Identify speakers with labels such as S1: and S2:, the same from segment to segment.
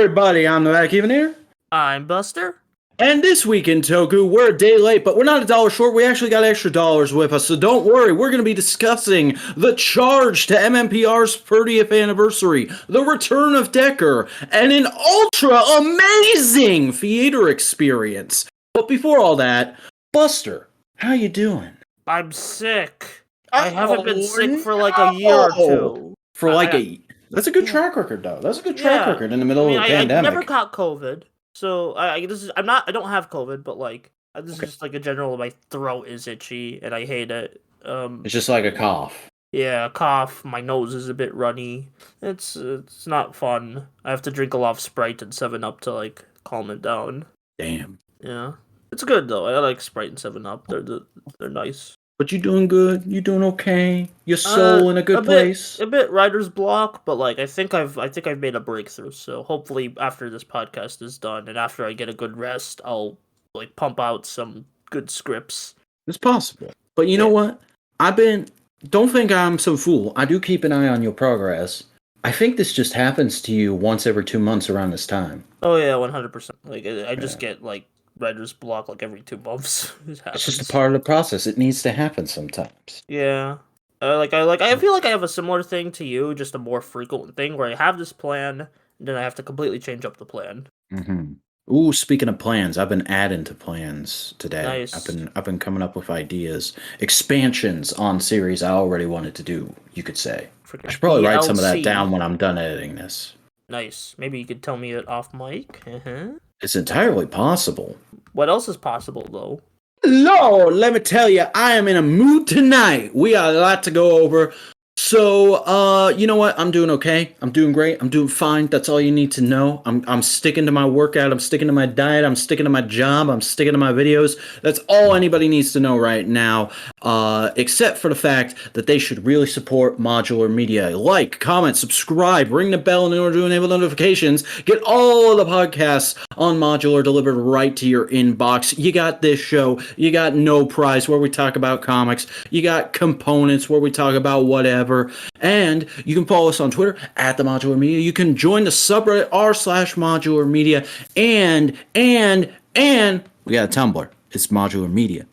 S1: everybody, I'm the Vac Buster.
S2: I'm Buster.
S1: And this week in Toku, we're a day late, but we're not $1 short. We actually got extra dollars with us, so don't worry. We're going to be discussing the charge to MMPR's 30th anniversary, the return of Decker, and an ultra amazing theater experience. But before all that, Buster, how you doing?
S2: I'm sick. I haven't been sick for like a year or two.
S1: That's a good track record, though. That's a good track record in the middle of a pandemic.
S2: I never caught COVID, so I don't have COVID, but this is just like a general. My throat is itchy and I hate it.
S1: It's just like a cough.
S2: Yeah, a cough. My nose is a bit runny. It's not fun. I have to drink a lot of Sprite and 7-Up to like calm it down.
S1: Damn.
S2: Yeah, it's good though. I like Sprite and 7-Up. They're nice.
S1: But you doing good? You doing okay? Your soul in a good place?
S2: A bit writer's block, but like I think I've made a breakthrough. So hopefully after this podcast is done and after I get a good rest, I'll like pump out some good scripts.
S1: It's possible. But you know what? Don't think I'm some fool. I do keep an eye on your progress. I think this just happens to you once every 2 months around this time.
S2: Oh yeah, 100%. Like I just get like writer's block like every 2 months.
S1: It's just a part of the process. It needs to happen sometimes.
S2: Yeah. I feel like I have a similar thing to you, just a more frequent thing where I have this plan, and then I have to completely change up the plan.
S1: Mm-hmm. Ooh, speaking of plans, I've been adding to plans today.
S2: Nice.
S1: I've been coming up with ideas, expansions on series I already wanted to do. You could say. I should probably write some of that down when I'm done editing this.
S2: Nice. Maybe you could tell me it off mic.
S1: It's entirely possible.
S2: What else is possible, though?
S1: Lord, let me tell you, I am in a mood tonight. We got a lot to go over. So, you know what? I'm doing okay. I'm doing great. I'm doing fine. That's all you need to know. I'm sticking to my workout. I'm sticking to my diet. I'm sticking to my job. I'm sticking to my videos. That's all anybody needs to know right now, except for the fact that they should really support Modular Media. Like, comment, subscribe, ring the bell in order to enable notifications. Get all of the podcasts on Modular delivered right to your inbox. You got this show. You got No Prize, where we talk about comics. You got Components, where we talk about whatever. And you can follow us on Twitter at the Modular Media. You can join the subreddit r/Modular Media. And we got a Tumblr. It's Modular Media.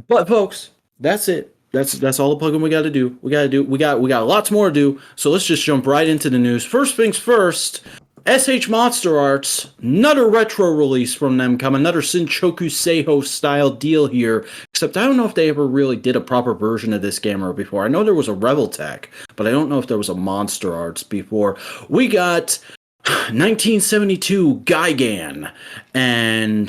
S1: But folks, that's it. That's all the plugging we got to do. We got lots more to do. So let's just jump right into the news. First things first. SH Monsterarts, another retro release from them coming, another Shinchoku Seiho style deal here, except I don't know if they ever really did a proper version of this game before. I know there was a Rebel Tech, but I don't know if there was a Monsterarts before. We got 1972 Gigan, and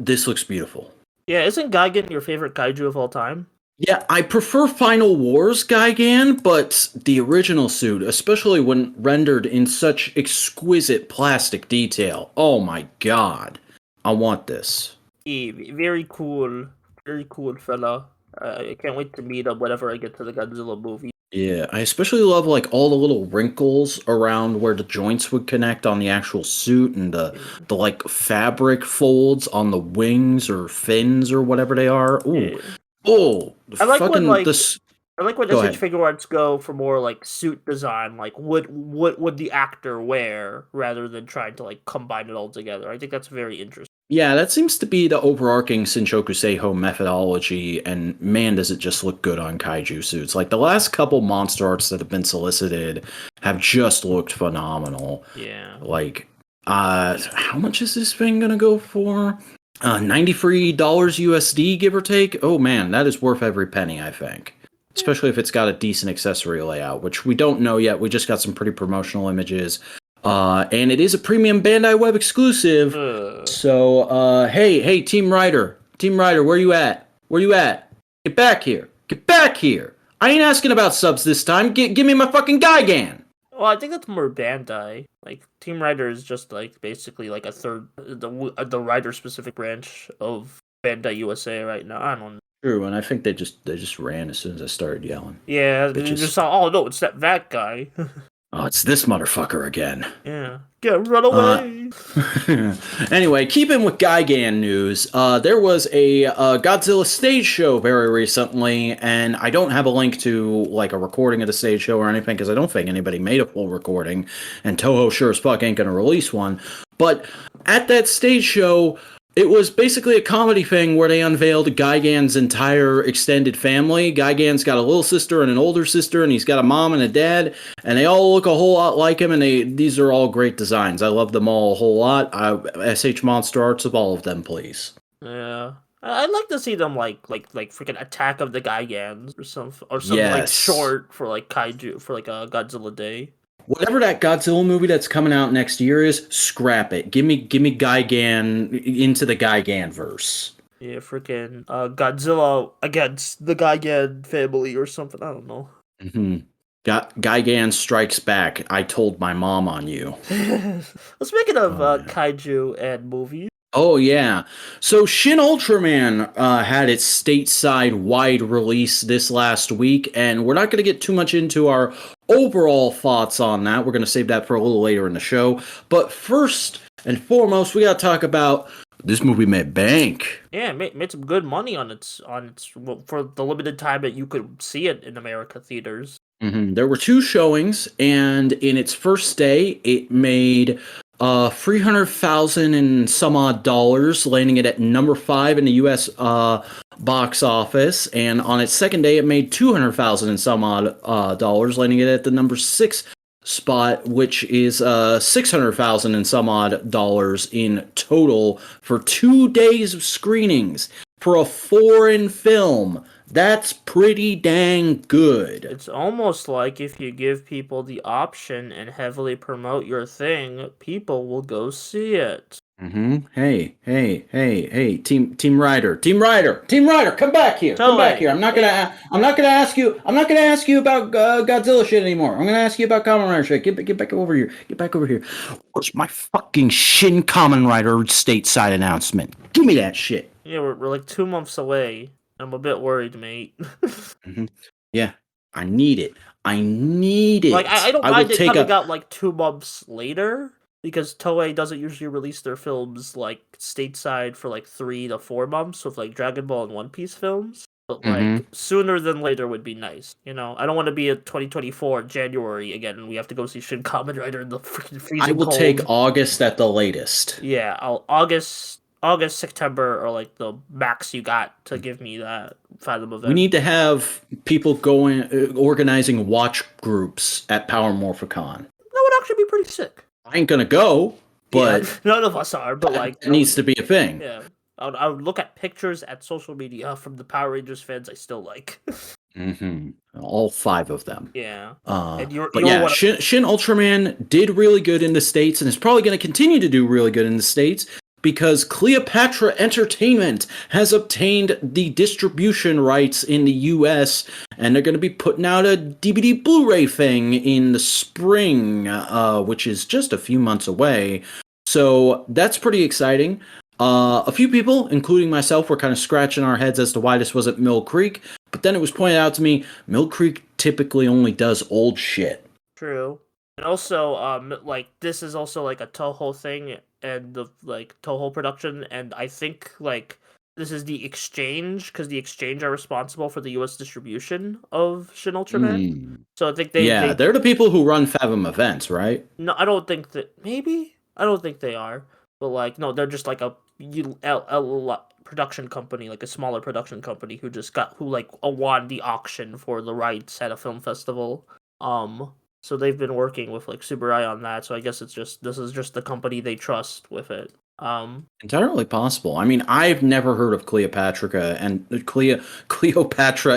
S1: this looks beautiful.
S2: Yeah, isn't Gigan your favorite kaiju of all time?
S1: Yeah, I prefer Final Wars Gigan, but the original suit, especially when rendered in such exquisite plastic detail. Oh my god. I want this.
S2: Yeah, very cool. Very cool fella. I can't wait to meet him whenever I get to the Godzilla movie.
S1: Yeah, I especially love like all the little wrinkles around where the joints would connect on the actual suit and the like fabric folds on the wings or fins or whatever they are. Ooh.
S2: Yeah.
S1: Oh,
S2: I like when SH Figuarts go for more like suit design, like what would the actor wear rather than trying to like combine it all together. I think that's very interesting.
S1: Yeah, that seems to be the overarching Shinchoku Seiho methodology, and man, does it just look good on kaiju suits. Like the last couple Monsterarts that have been solicited have just looked phenomenal.
S2: Yeah.
S1: Like, how much is this thing gonna go for? $93 USD, give or take. Oh man, that is worth every penny, I think. Especially if it's got a decent accessory layout, which we don't know yet. We just got some pretty promotional images. And it is a premium Bandai Web exclusive. So, hey, Team Rider, where you at? Get back here. I ain't asking about subs this time. Give me my fucking Gigan.
S2: Well, I think that's more Bandai. Like Team Rider is just like basically like a third the Rider specific branch of Bandai USA right now. I don't know.
S1: True, and I think they just ran as soon as I started yelling.
S2: Yeah, they just saw. Oh no, it's that Vac guy.
S1: Oh, it's this motherfucker again.
S2: Yeah. Run away!
S1: Anyway, keeping with Gigan news, there was a Godzilla stage show very recently, and I don't have a link to like a recording of the stage show or anything because I don't think anybody made a full recording, and Toho sure as fuck ain't gonna release one. But at that stage show, it was basically a comedy thing where they unveiled Gigan's entire extended family. Gigan's got a little sister and an older sister, and he's got a mom and a dad, and they all look a whole lot like him, and these are all great designs. I love them all a whole lot. SH Monster Arts of all of them, please.
S2: Yeah. I'd like to see them like freaking Attack of the Gigans or some
S1: Yes.
S2: like short for like kaiju for like a Godzilla Day.
S1: Whatever that Godzilla movie that's coming out next year is, scrap it. Give me Gigan into the Gigan verse.
S2: Yeah, freaking Godzilla against the Gigan family or something. I don't know.
S1: Mm-hmm. Gigan Strikes Back. I told my mom on you.
S2: Speaking of kaiju and movies.
S1: Oh, yeah. So Shin Ultraman had its stateside wide release this last week, and we're not going to get too much into our overall thoughts on that. We're going to save that for a little later in the show. But first and foremost, we got to talk about this movie made bank.
S2: Yeah, made some good money on its for the limited time that you could see it in America theaters.
S1: Mm-hmm. There were 2 showings, and in its first day, it made $300,000 and some odd dollars, landing it at number 5 in the U.S. Box office. And on its second day, it made $200,000 and some odd dollars, landing it at the number 6 spot, which is $600,000 and some odd dollars in total for 2 days of screenings for a foreign film. That's pretty dang good.
S2: It's almost like if you give people the option and heavily promote your thing, people will go see it.
S1: Mm-hmm. Hey, Team Rider, come back here. Come back here. I'm not gonna ask you about Godzilla shit anymore. I'm gonna ask you about Kamen Rider shit. Get back over here. Get back over here. Where's my fucking Shin Kamen Rider stateside announcement? Give me that shit.
S2: Yeah, we're like 2 months away. I'm a bit worried, mate.
S1: Mm-hmm. Yeah, I need it. Like,
S2: I don't mind it coming out like 2 months later, because Toei doesn't usually release their films like stateside for like 3 to 4 months with like Dragon Ball and One Piece films. But like sooner than later would be nice. You know, I don't want to be at 2024 January again and we have to go see Shin Kamen Rider in the freaking freezing cold.
S1: I will take August at the latest.
S2: Yeah, August, September are like the max you got to give me that Fathom event.
S1: We need to have people organizing watch groups at Power Morphicon.
S2: That would actually be pretty sick.
S1: I ain't gonna go, but
S2: yeah, none of us are. But like,
S1: it needs to be a thing.
S2: Yeah, I would look at pictures at social media from the Power Rangers fans I still like.
S1: All 5 of them.
S2: Yeah.
S1: Shin Ultraman did really good in the States and is probably going to continue to do really good in the States because Cleopatra Entertainment has obtained the distribution rights in the US, and they're going to be putting out a DVD Blu-ray thing in the spring, which is just a few months away. So that's pretty exciting. A few people, including myself, were kind of scratching our heads as to why this wasn't Mill Creek, but then it was pointed out to me, Mill Creek typically only does old shit.
S2: True. And also, like, this is also, like, a Toho thing, and the, like, Toho production, and I think, like, this is the Exchange, because the Exchange are responsible for the US distribution of Shin Ultraman. So I think they're
S1: the people who run Fathom events, right?
S2: No, I don't think that, maybe? I don't think they are. But, like, no, they're just, like, a production company, like a smaller production company who won the auction for the rights at a film festival. So they've been working with like Subarai on that. So I guess this is just the company they trust with it.
S1: Entirely possible. I mean, I've never heard of Cleopatra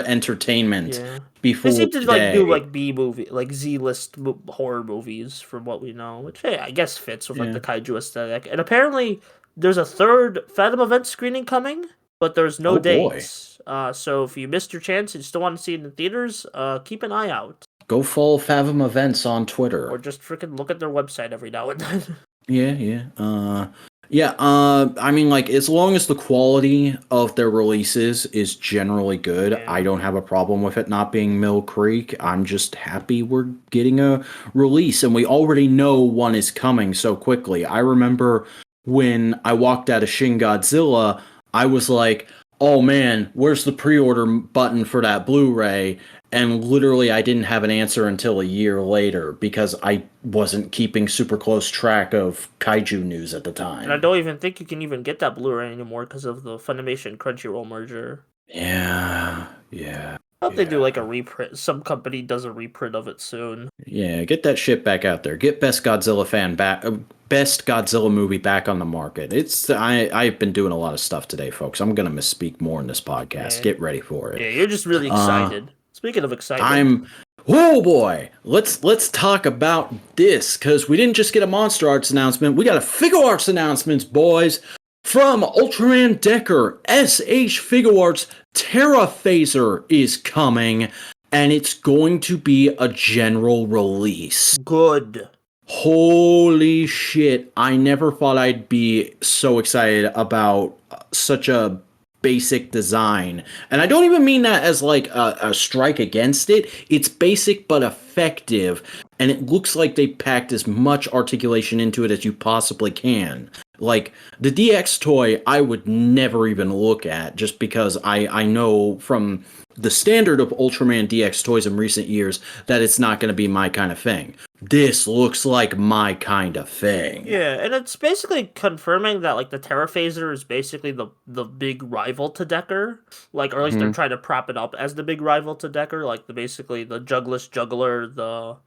S1: Entertainment before.
S2: They seem to do like B movie, like Z-list horror movies, from what we know, which I guess fits with like the kaiju aesthetic. And apparently, there's a 3rd Fathom event screening coming, but there's no dates. So if you missed your chance and you still want to see it in the theaters, keep an eye out.
S1: Go follow Fathom events on Twitter,
S2: or just freaking look at their website every now and then.
S1: Yeah. Yeah, I mean, like, as long as the quality of their releases is generally good,
S2: Yeah.
S1: I don't have a problem with it not being Mill Creek. I'm just happy we're getting a release, and we already know one is coming so quickly. I remember when I walked out of Shin Godzilla, I was like, oh man, where's the pre-order button for that Blu-ray? And literally, I didn't have an answer until a year later because I wasn't keeping super close track of kaiju news at the
S2: And I
S1: time.
S2: don't even think you can even get that Blu-ray anymore because of the Funimation Crunchyroll merger.
S1: Yeah.
S2: I hope they do like a reprint. Some company does a reprint of it soon.
S1: Yeah, get that shit back out there. Get Best Godzilla fan back, Best Godzilla movie back on the market. I've been doing a lot of stuff today, folks. I'm gonna misspeak more in this podcast.
S2: Yeah.
S1: Get ready for it.
S2: Yeah, you're just really excited. Speaking of excitement,
S1: Oh boy, let's talk about this because we didn't just get a Monster Arts announcement, we got a Figuarts announcements, boys. From Ultraman Decker, SH Figuarts Terraphaser is coming, and it's going to be a general release.
S2: good.
S1: Holy shit! I never thought I'd be so excited about such a basic design. And I don't even mean that as like a strike against it. It's basic but effective, and it looks like they packed as much articulation into it as you possibly can. Like the DX toy, I would never even look at just because I know from the standard of Ultraman DX toys in recent years that it's not going to be my kind of thing. This looks like my kind of thing.
S2: Yeah, and it's basically confirming that like the Terraphaser is basically the big rival to Decker. Like, or at least they're trying to prop it up as the big rival to Decker. Like basically the Jugless Juggler, the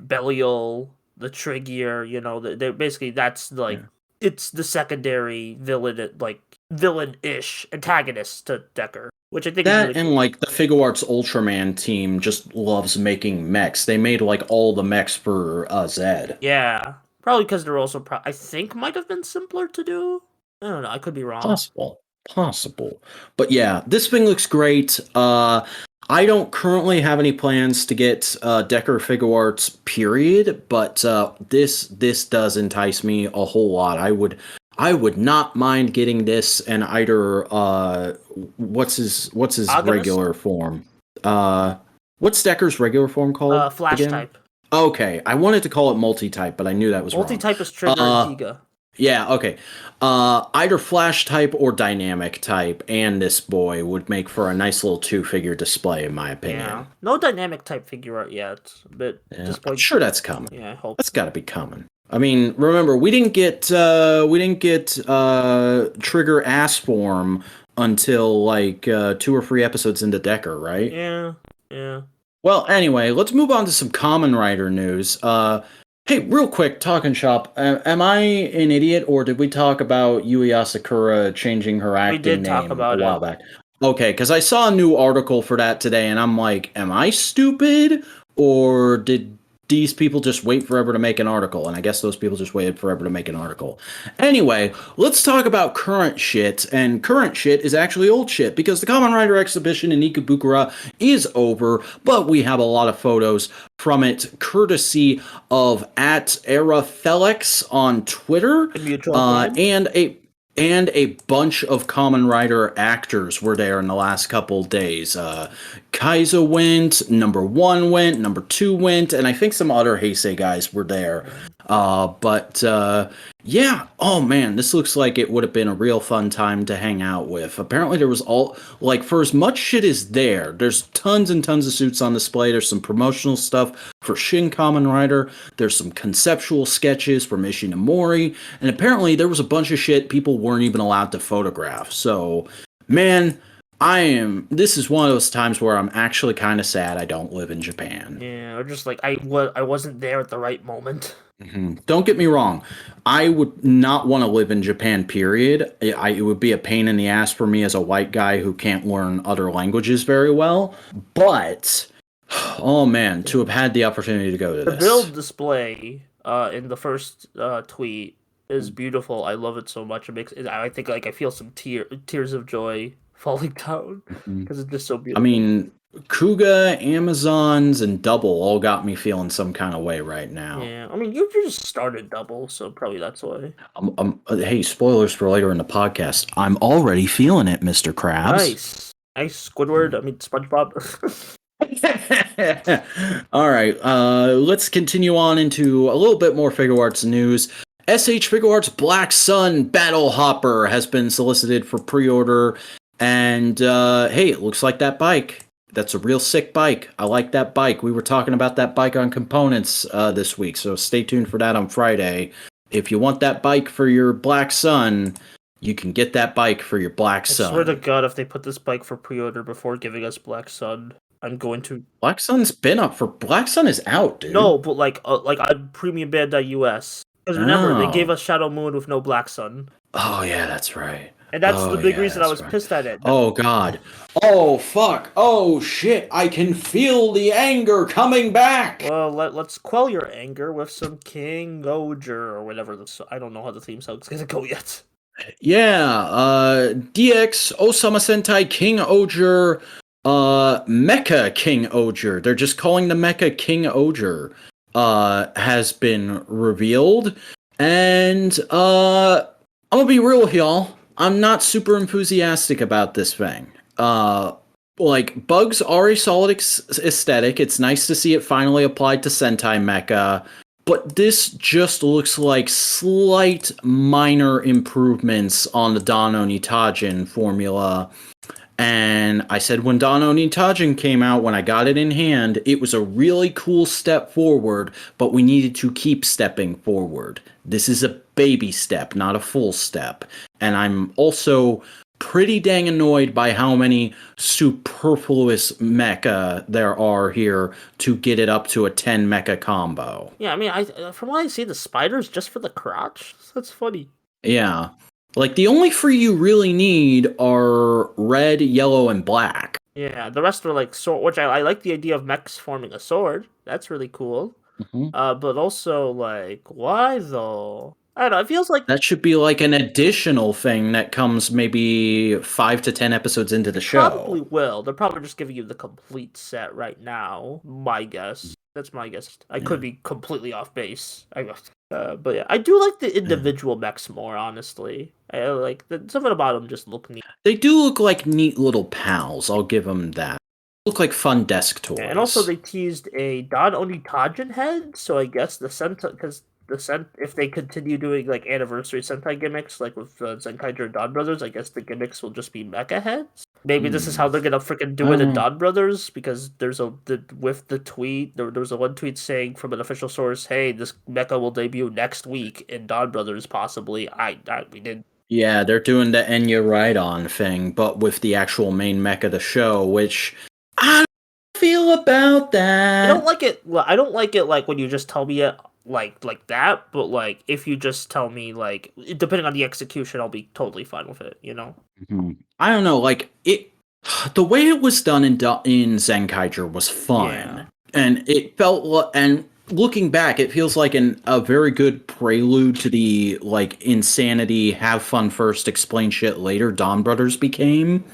S2: Belial, the Trigier. You know, they're basically that's like it's the secondary villain, like villain-ish antagonist to Decker. Which I think is
S1: That
S2: really
S1: and
S2: cool.
S1: like the Figuarts Ultraman team just loves making mechs. They made like all the mechs for Zed.
S2: Yeah, probably because they're also I think might have been simpler to do. I don't know. I could be wrong.
S1: Possible. But yeah, this thing looks great. I don't currently have any plans to get Decker Figuarts, period. But this does entice me a whole lot. I would not mind getting this and either what's his
S2: Agonist?
S1: regular form? What's Decker's regular form called?
S2: Flash
S1: again?
S2: type.
S1: Okay, I wanted to call it multi-type, but I knew that was wrong.
S2: Multi-type is Trigger and Giga.
S1: Yeah, okay. Either flash type or dynamic type, and this boy would make for a nice little two-figure display, in my opinion.
S2: Yeah. No dynamic type figure art yet, but
S1: I'm sure that's coming.
S2: Yeah, I hope.
S1: That's got to be coming. I mean, remember we didn't get Trigger ass form until like 2 or 3 episodes into Decker, right?
S2: Yeah.
S1: Well, anyway, let's move on to some Kamen Rider news. Hey, real quick, Talking Shop. Am I an idiot, or did we talk about Yui Asakura changing her acting name a while back? Okay, because I saw a new article for that today, and I'm like, am I stupid, or did these people just wait forever to make an article? And I guess those people just waited forever to make an article. Anyway, let's talk about current shit, and current shit is actually old shit, because the Kamen Rider exhibition in Ikebukuro is over, but we have a lot of photos from it, courtesy of @EraFelix on Twitter, and a bunch of Kamen Rider actors were there in the last couple days. Kaizo went, number 1 went, number 2 went, and I think some other Heisei guys were there. Yeah, oh man, this looks like it would have been a real fun time to hang out with. Apparently there was for as much shit as there's tons and tons of suits on display. There's some promotional stuff for Shin Kamen Rider. There's some conceptual sketches from Ishinomori. And apparently there was a bunch of shit people weren't even allowed to photograph. So, man, this is one of those times where I'm actually kind of sad I don't live in Japan.
S2: Yeah, or just like I wasn't there at the right moment.
S1: Mm-hmm. Don't get me wrong. I would not want to live in Japan, period. It would be a pain in the ass for me as a white guy who can't learn other languages very well. But, oh man, to have had the opportunity to go to this.
S2: The build display in the first tweet is beautiful. I love it so much. I think like I feel some tears of joy falling down because it's just so beautiful.
S1: I mean, Kuga, Amazons, and Double all got me feeling some kind of way right now.
S2: Yeah, I mean, you just started Double, so probably that's why.
S1: Hey, spoilers for later in the podcast. I'm already feeling it, Mr. Krabs.
S2: Nice, Squidward. I mean, SpongeBob.
S1: All right, let's continue on into a little bit more Figuarts news. SH Figuarts Black Sun Battle Hopper has been solicited for pre-order, and hey, it looks like that bike. That's a real sick bike. I like that bike. We were talking about that bike on components this week, so stay tuned for that on Friday. If you want that bike for your Black Sun, you can get that bike for your Black Sun.
S2: I swear to God, if they put this bike for pre-order before giving us Black Sun, I'm going to.
S1: Black Sun's been up for. Black Sun is out, dude.
S2: No, but like on Premium Bandai US. Because remember, they gave us Shadow Moon with no Black Sun.
S1: Oh yeah, that's right.
S2: And that's the big reason I was pissed at it.
S1: Oh god. Oh fuck. Oh shit. I can feel the anger coming back.
S2: Well, let's quell your anger with some King-Ohger or whatever. I don't know how the theme song's gonna go yet.
S1: Yeah. DX Ohsama Sentai King-Ohger. Mecha King-Ohger. They're just calling the Mecha King-Ohger. Has been revealed, and I'm gonna be real with y'all. I'm not super enthusiastic about this thing. Like, bugs are a solid aesthetic. It's nice to see it finally applied to Sentai Mecha, but this just looks like slight minor improvements on the Dan Oni Tajin formula. And I said when Dan Oni Tajin came out, when I got it in hand, it was a really cool step forward, but we needed to keep stepping forward. This is a baby step, not a full step. And I'm also pretty dang annoyed by how many superfluous mecha there are here to get it up to a 10 mecha combo.
S2: Yeah, I mean, from what I see, the spider's just for the crotch. That's funny.
S1: Yeah. Like, the only three you really need are red, yellow, and black.
S2: Yeah, the rest are like sword, which I like the idea of mechs forming a sword. That's really cool.
S1: Mm-hmm.
S2: But also, like, why though? I don't know, it feels like...
S1: That should be like an additional thing that comes maybe 5 to 10 episodes into the show.
S2: Probably will. They're probably just giving you the complete set right now. My guess. That's my guess. I could be completely off base. But yeah, I do like the individual mechs more, honestly. I like something about them just look neat.
S1: They do look like neat little pals. I'll give them that. Look like fun desk toys.
S2: Yeah, and also they teased a Dan Oni Tajin head, so I guess the Sentai, because if they continue doing like anniversary Sentai gimmicks, like with Zenkaiger and Dawn Brothers, I guess the gimmicks will just be mecha heads. Maybe this is how they're gonna freaking do it in Dawn Brothers, because there's with the tweet, there was a one tweet saying from an official source, hey, this mecha will debut next week in Dawn Brothers, possibly. We didn't.
S1: Yeah, they're doing the Enya Ride-On thing, but with the actual main mecha of the show, which I don't feel about that.
S2: I don't like it. Well, I don't like it like when you just tell me it like that, but like if you just tell me, like, depending on the execution, I'll be totally fine with it, you know?
S1: Mm-hmm. I don't know, like the way it was done in Zenkaiger was fun.
S2: Yeah.
S1: And it felt, and looking back, it feels like a very good prelude to the like insanity, have fun first, explain shit later Dawn Brothers became.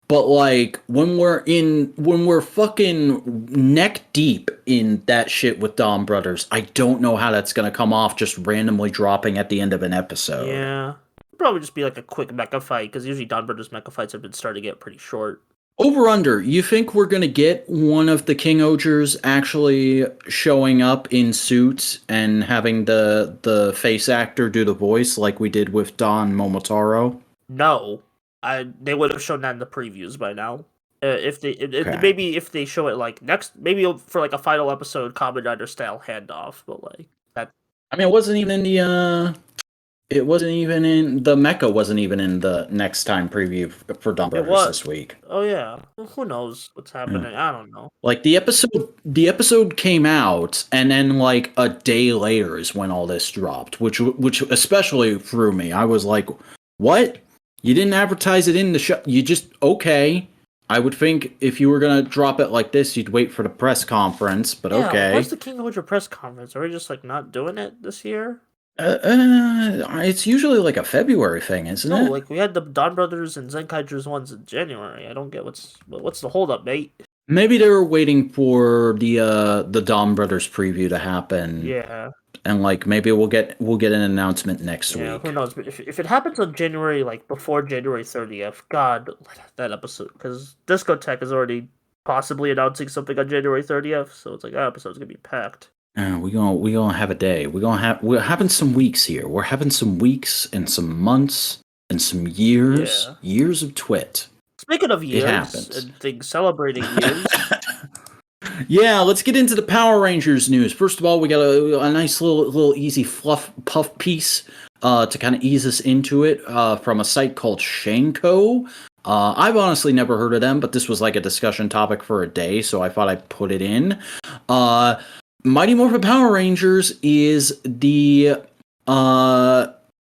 S1: But like when we're fucking neck deep in that shit with Dawn Brothers, I don't know how that's gonna come off just randomly dropping at the end of an episode.
S2: Yeah, probably just be like a quick mecha fight, because usually Dawn Brothers mecha fights have been starting to get pretty short.
S1: Over under, you think we're gonna get one of the King-Ohgers actually showing up in suit and having the face actor do the voice like we did with Don Momotaro?
S2: No. They would have shown that in the previews by now. Maybe if they show it like maybe for like a final episode, Kamen Rider style handoff, but like that.
S1: I mean, it wasn't even in the Mecha wasn't even in the next time preview for Dawn Brothers this week.
S2: Oh yeah, well, who knows what's happening? Yeah. I don't know.
S1: Like the episode came out, and then like a day later is when all this dropped, which especially threw me. I was like, what? You didn't advertise it in the show. You just, okay. I would think if you were going to drop it like this, you'd wait for the press conference, but okay.
S2: Where's the King-Ohger press conference? Are we just like not doing it this year?
S1: It's usually like a February thing, isn't it?
S2: No, like we had the Dawn Brothers and Zenkaiger's ones in January. I don't get what's the holdup, mate.
S1: Maybe they were waiting for the Dawn Brothers preview to happen.
S2: Yeah.
S1: And like maybe we'll get an announcement next
S2: Yeah,
S1: week.
S2: who knows? But if it happens on January, like before January 30th, God, that episode, because Discotheque is already possibly announcing something on January 30th, so it's like that episode's gonna be packed.
S1: We gonna have a day. We're having some weeks here. We're having some weeks and some months and some years.
S2: Yeah.
S1: Years of TWIT.
S2: Speaking of
S1: It
S2: years
S1: happens.
S2: and things celebrating years,
S1: Yeah, let's get into the Power Rangers news. First of all, we got a nice little easy fluff puff piece to kind of ease us into it from a site called Shanko. I've honestly never heard of them, but this was like a discussion topic for a day, so I thought I'd put it in. Mighty Morphin Power Rangers is the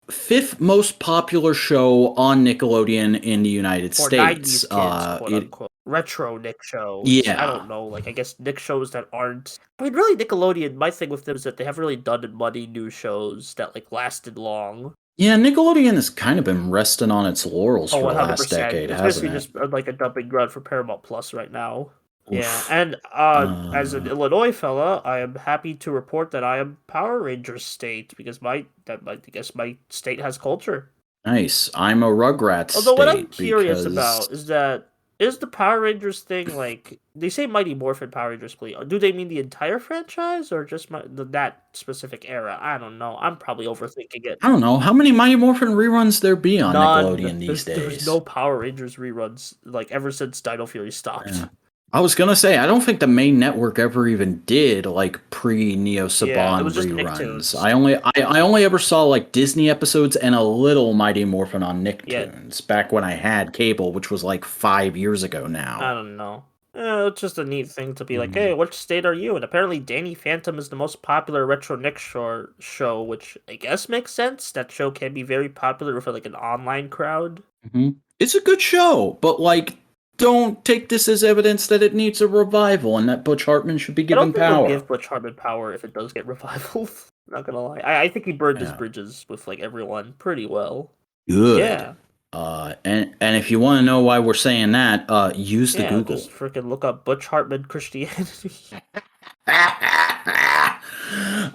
S1: fifth most popular show on Nickelodeon in the United
S2: for
S1: States.
S2: 90s kids, quote unquote. Retro Nick shows.
S1: Yeah.
S2: I don't know. Like, I guess Nick shows that aren't. I mean, really, Nickelodeon, my thing with them is that they haven't really done money new shows that, like, lasted long.
S1: Yeah, Nickelodeon has kind of been resting on its laurels for the
S2: 100%.
S1: last decade,
S2: It's
S1: hasn't
S2: basically
S1: it?
S2: just like a dumping ground for Paramount Plus right now.
S1: Oof.
S2: Yeah, and as an Illinois fella, I am happy to report that I am Power Rangers state because I guess my state has culture.
S1: Nice. I'm a Rugrats
S2: Although what I'm
S1: state
S2: curious
S1: because
S2: about is the Power Rangers thing like they say Mighty Morphin Power Rangers Glee? Do they mean the entire franchise or just that specific era? I don't know. I'm probably overthinking it.
S1: I don't know how many Mighty Morphin reruns there be on
S2: None.
S1: Nickelodeon these days.
S2: There's no Power Rangers reruns like ever since Dino Fury stopped.
S1: Yeah. I was gonna say I don't think the main network ever even did like pre Neo Saban
S2: it was just
S1: reruns.
S2: Nicktoons.
S1: I only ever saw like Disney episodes and a little Mighty Morphin on Nicktoons back when I had cable, which was like 5 years ago now.
S2: I don't know. It's just a neat thing to be like, hey, which state are you? And apparently Danny Phantom is the most popular retro Nick show, which I guess makes sense. That show can be very popular for like an online crowd.
S1: Mm-hmm. It's a good show, but like, don't take this as evidence that it needs a revival and that Butch Hartman should be given power.
S2: I don't think they'll give Butch Hartman power if it does get revival. Not gonna lie, I think he burned his bridges with like everyone pretty well.
S1: Good.
S2: Yeah.
S1: And if you want to know why we're saying that, use the Google.
S2: Just freaking look up Butch Hartman Christianity.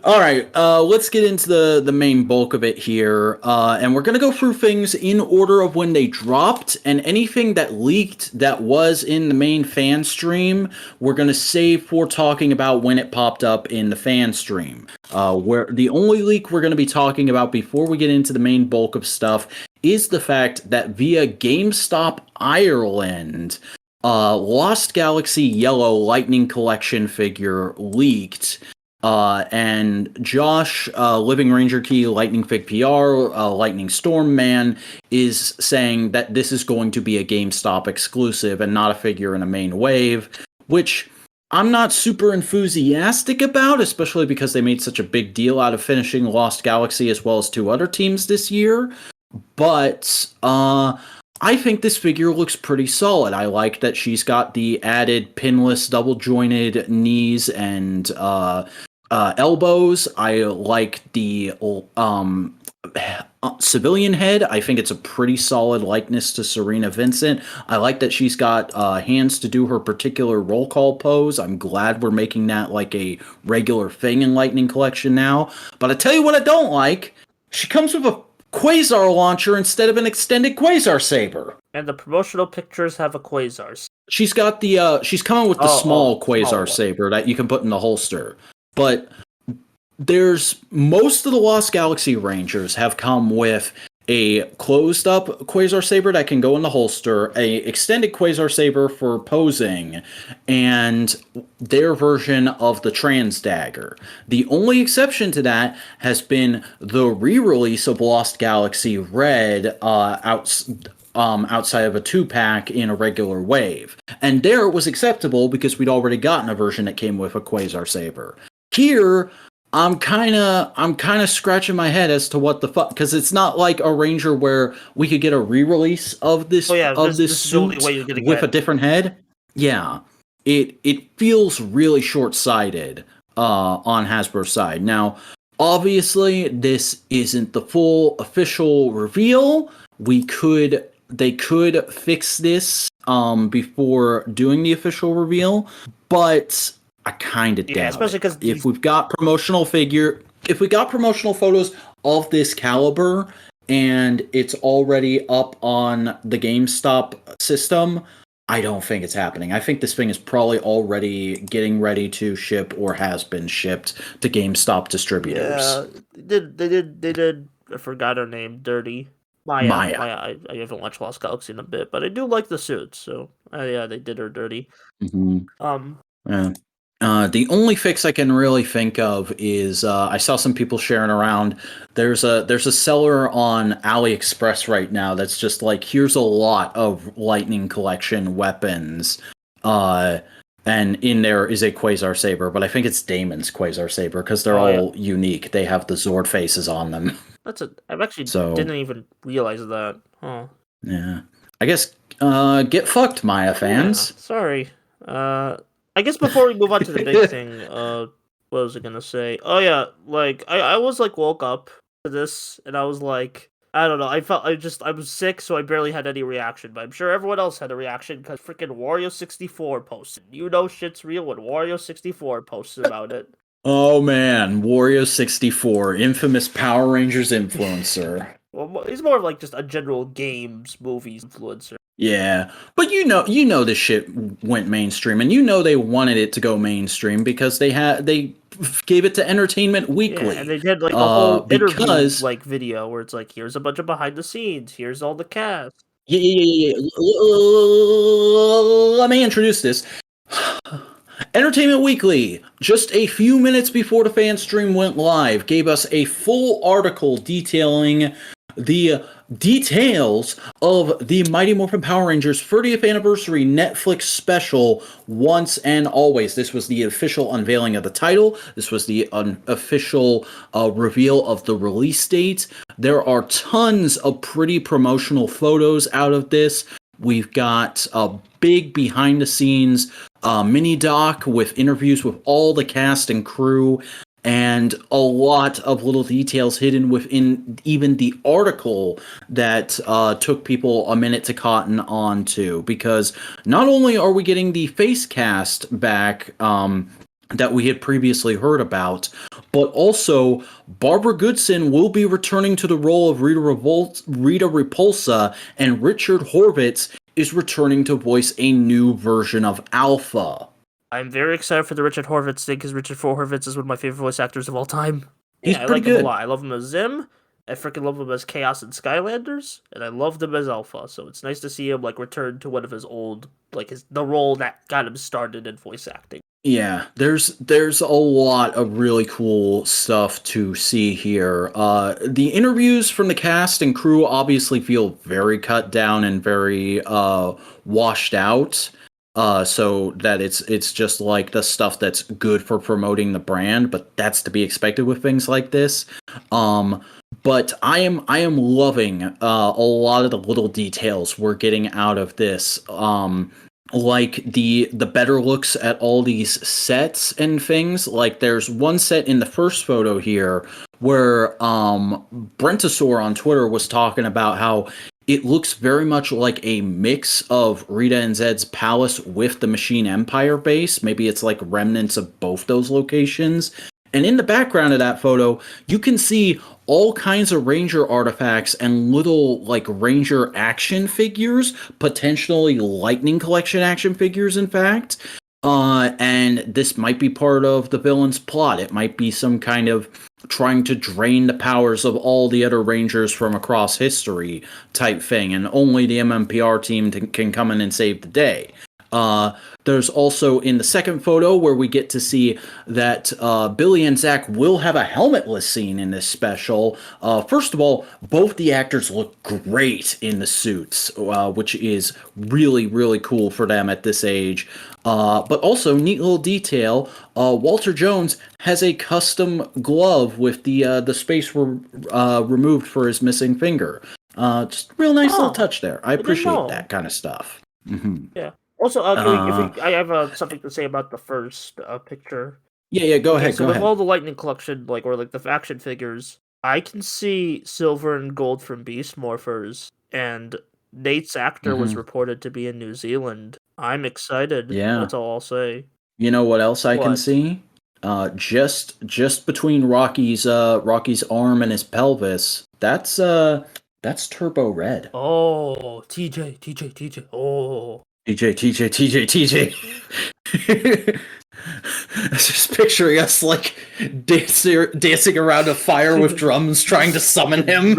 S1: All right, let's get into the main bulk of it here, and we're gonna go through things in order of when they dropped, and anything that leaked that was in the main fan stream, we're gonna save for talking about when it popped up in the fan stream. Where the only leak we're gonna be talking about before we get into the main bulk of stuff is the fact that via GameStop Ireland, Lost Galaxy Yellow Lightning Collection figure leaked. And Josh, Living Ranger Key, Lightning Fig PR, Lightning Storm Man, is saying that this is going to be a GameStop exclusive and not a figure in a main wave, which I'm not super enthusiastic about, especially because they made such a big deal out of finishing Lost Galaxy as well as 2 other teams this year. But, I think this figure looks pretty solid. I like that she's got the added pinless double jointed knees and, elbows. I like the civilian head. I think it's a pretty solid likeness to Serena Vincent. I like that she's got hands to do her particular roll call pose. I'm glad we're making that like a regular thing in Lightning Collection now. But I tell you what I don't like. She comes with a Quasar launcher instead of an extended Quasar saber.
S2: And the promotional pictures have a Quasar.
S1: She's got the she's coming with the small Quasar saber that you can put in the holster. But there's most of the Lost Galaxy Rangers have come with a closed up Quasar saber that can go in the holster, a extended Quasar saber for posing, and their version of the Trans Dagger. The only exception to that has been the re-release of Lost Galaxy Red outside of a 2-pack in a regular wave. And there it was acceptable because we'd already gotten a version that came with a Quasar saber. Here, I'm kind of scratching my head as to what the fuck, because it's not like a Ranger where we could get a re-release of this this suit with a different head. Yeah, it feels really short-sighted on Hasbro's side. Now, obviously, this isn't the full official reveal. They could fix this before doing the official reveal, but I kind of doubt
S2: especially
S1: it.
S2: because
S1: If we got promotional photos of this caliber and it's already up on the GameStop system, I don't think it's happening. I think this thing is probably already getting ready to ship or has been shipped to GameStop distributors.
S2: Yeah, they did. I forgot her name. Dirty Maya.
S1: Maya.
S2: I haven't watched Lost Galaxy in a bit, but I do like the suits. So yeah, they did her dirty.
S1: Mm-hmm. The only fix I can really think of is I saw some people sharing around. There's a seller on AliExpress right now that's just like, here's a lot of Lightning Collection weapons, and in there is a Quasar Saber, but I think it's Damon's Quasar Saber because they're all unique. They have the Zord faces on them.
S2: I actually
S1: So
S2: didn't even realize that. Huh.
S1: yeah, I guess get fucked, Maya fans.
S2: Yeah, sorry. I guess before we move on to the big thing, what was I gonna say? Oh yeah, like I was like woke up to this and I was like, I don't know, I was sick, so I barely had any reaction, but I'm sure everyone else had a reaction because freaking Wario64 posted. You know shit's real when Wario64 posted about it.
S1: Oh man, Wario64, infamous Power Rangers influencer.
S2: Well, he's more of like just a general games, movies influencer.
S1: Yeah, but you know this shit went mainstream, and you know they wanted it to go mainstream because they gave it to Entertainment Weekly.
S2: Yeah, and they did like a whole interview
S1: because
S2: like video where it's like, here's a bunch of behind the scenes, here's all the cast.
S1: yeah. Let me introduce this. Entertainment Weekly, just a few minutes before the fan stream went live, gave us a full article detailing the details of the Mighty Morphin Power Rangers 30th anniversary Netflix special, Once and Always. This was the official unveiling of the title. This was the official reveal of the release date. There are tons of pretty promotional photos out of this. We've got a big behind the scenes mini doc with interviews with all the cast and crew, and a lot of little details hidden within even the article that took people a minute to cotton on to. Because not only are we getting the face cast back that we had previously heard about, but also Barbara Goodson will be returning to the role of Rita Repulsa, and Richard Horvitz is returning to voice a new version of Alpha.
S2: I'm very excited for the Richard Horvitz thing because Richard Horvitz is one of my favorite voice actors of all time.
S1: He's
S2: I
S1: pretty
S2: like him a
S1: good.
S2: lot. I love him as Zim. I freaking love him as Chaos and Skylanders, and I loved him as Alpha. So it's nice to see him like return to one of his old, like the role that got him started in voice acting.
S1: Yeah, there's a lot of really cool stuff to see here. The interviews from the cast and crew obviously feel very cut down and very washed out. So that it's just like the stuff that's good for promoting the brand, but that's to be expected with things like this. But I am loving a lot of the little details we're getting out of this. Like the better looks at all these sets and things. Like there's one set in the first photo here where Brentasaur on Twitter was talking about how it looks very much like a mix of Rita and Zed's palace with the Machine Empire base. Maybe it's like remnants of both those locations. And in the background of that photo, you can see all kinds of Ranger artifacts and little, like, Ranger action figures, potentially Lightning Collection action figures, in fact. And this might be part of the villain's plot. It might be some kind of trying to drain the powers of all the other Rangers from across history type thing, and only the MMPR team can come in and save the day. There's also in the second photo where we get to see that Billy and Zach will have a helmetless scene in this special. First of all, both the actors look great in the suits, which is really, really cool for them at this age. But also, neat little detail, Walter Jones has a custom glove with the space removed for his missing finger. Just real nice little touch there. I appreciate that kind of stuff. Mm-hmm.
S2: Yeah. Also, I have something to say about the first picture.
S1: Yeah, go ahead.
S2: So with all the Lightning Collection, or the action figures, I can see silver and gold from Beast Morphers, and Nate's actor was
S1: Mhm.
S2: reported to be in New Zealand. I'm excited.
S1: Yeah.
S2: That's all I'll say.
S1: You know what else I can
S2: What?
S1: see? Just between Rocky's arm and his pelvis. That's Turbo Red.
S2: Oh, TJ. Oh.
S1: TJ. Just picturing us like dancing around a fire with drums, trying to summon him.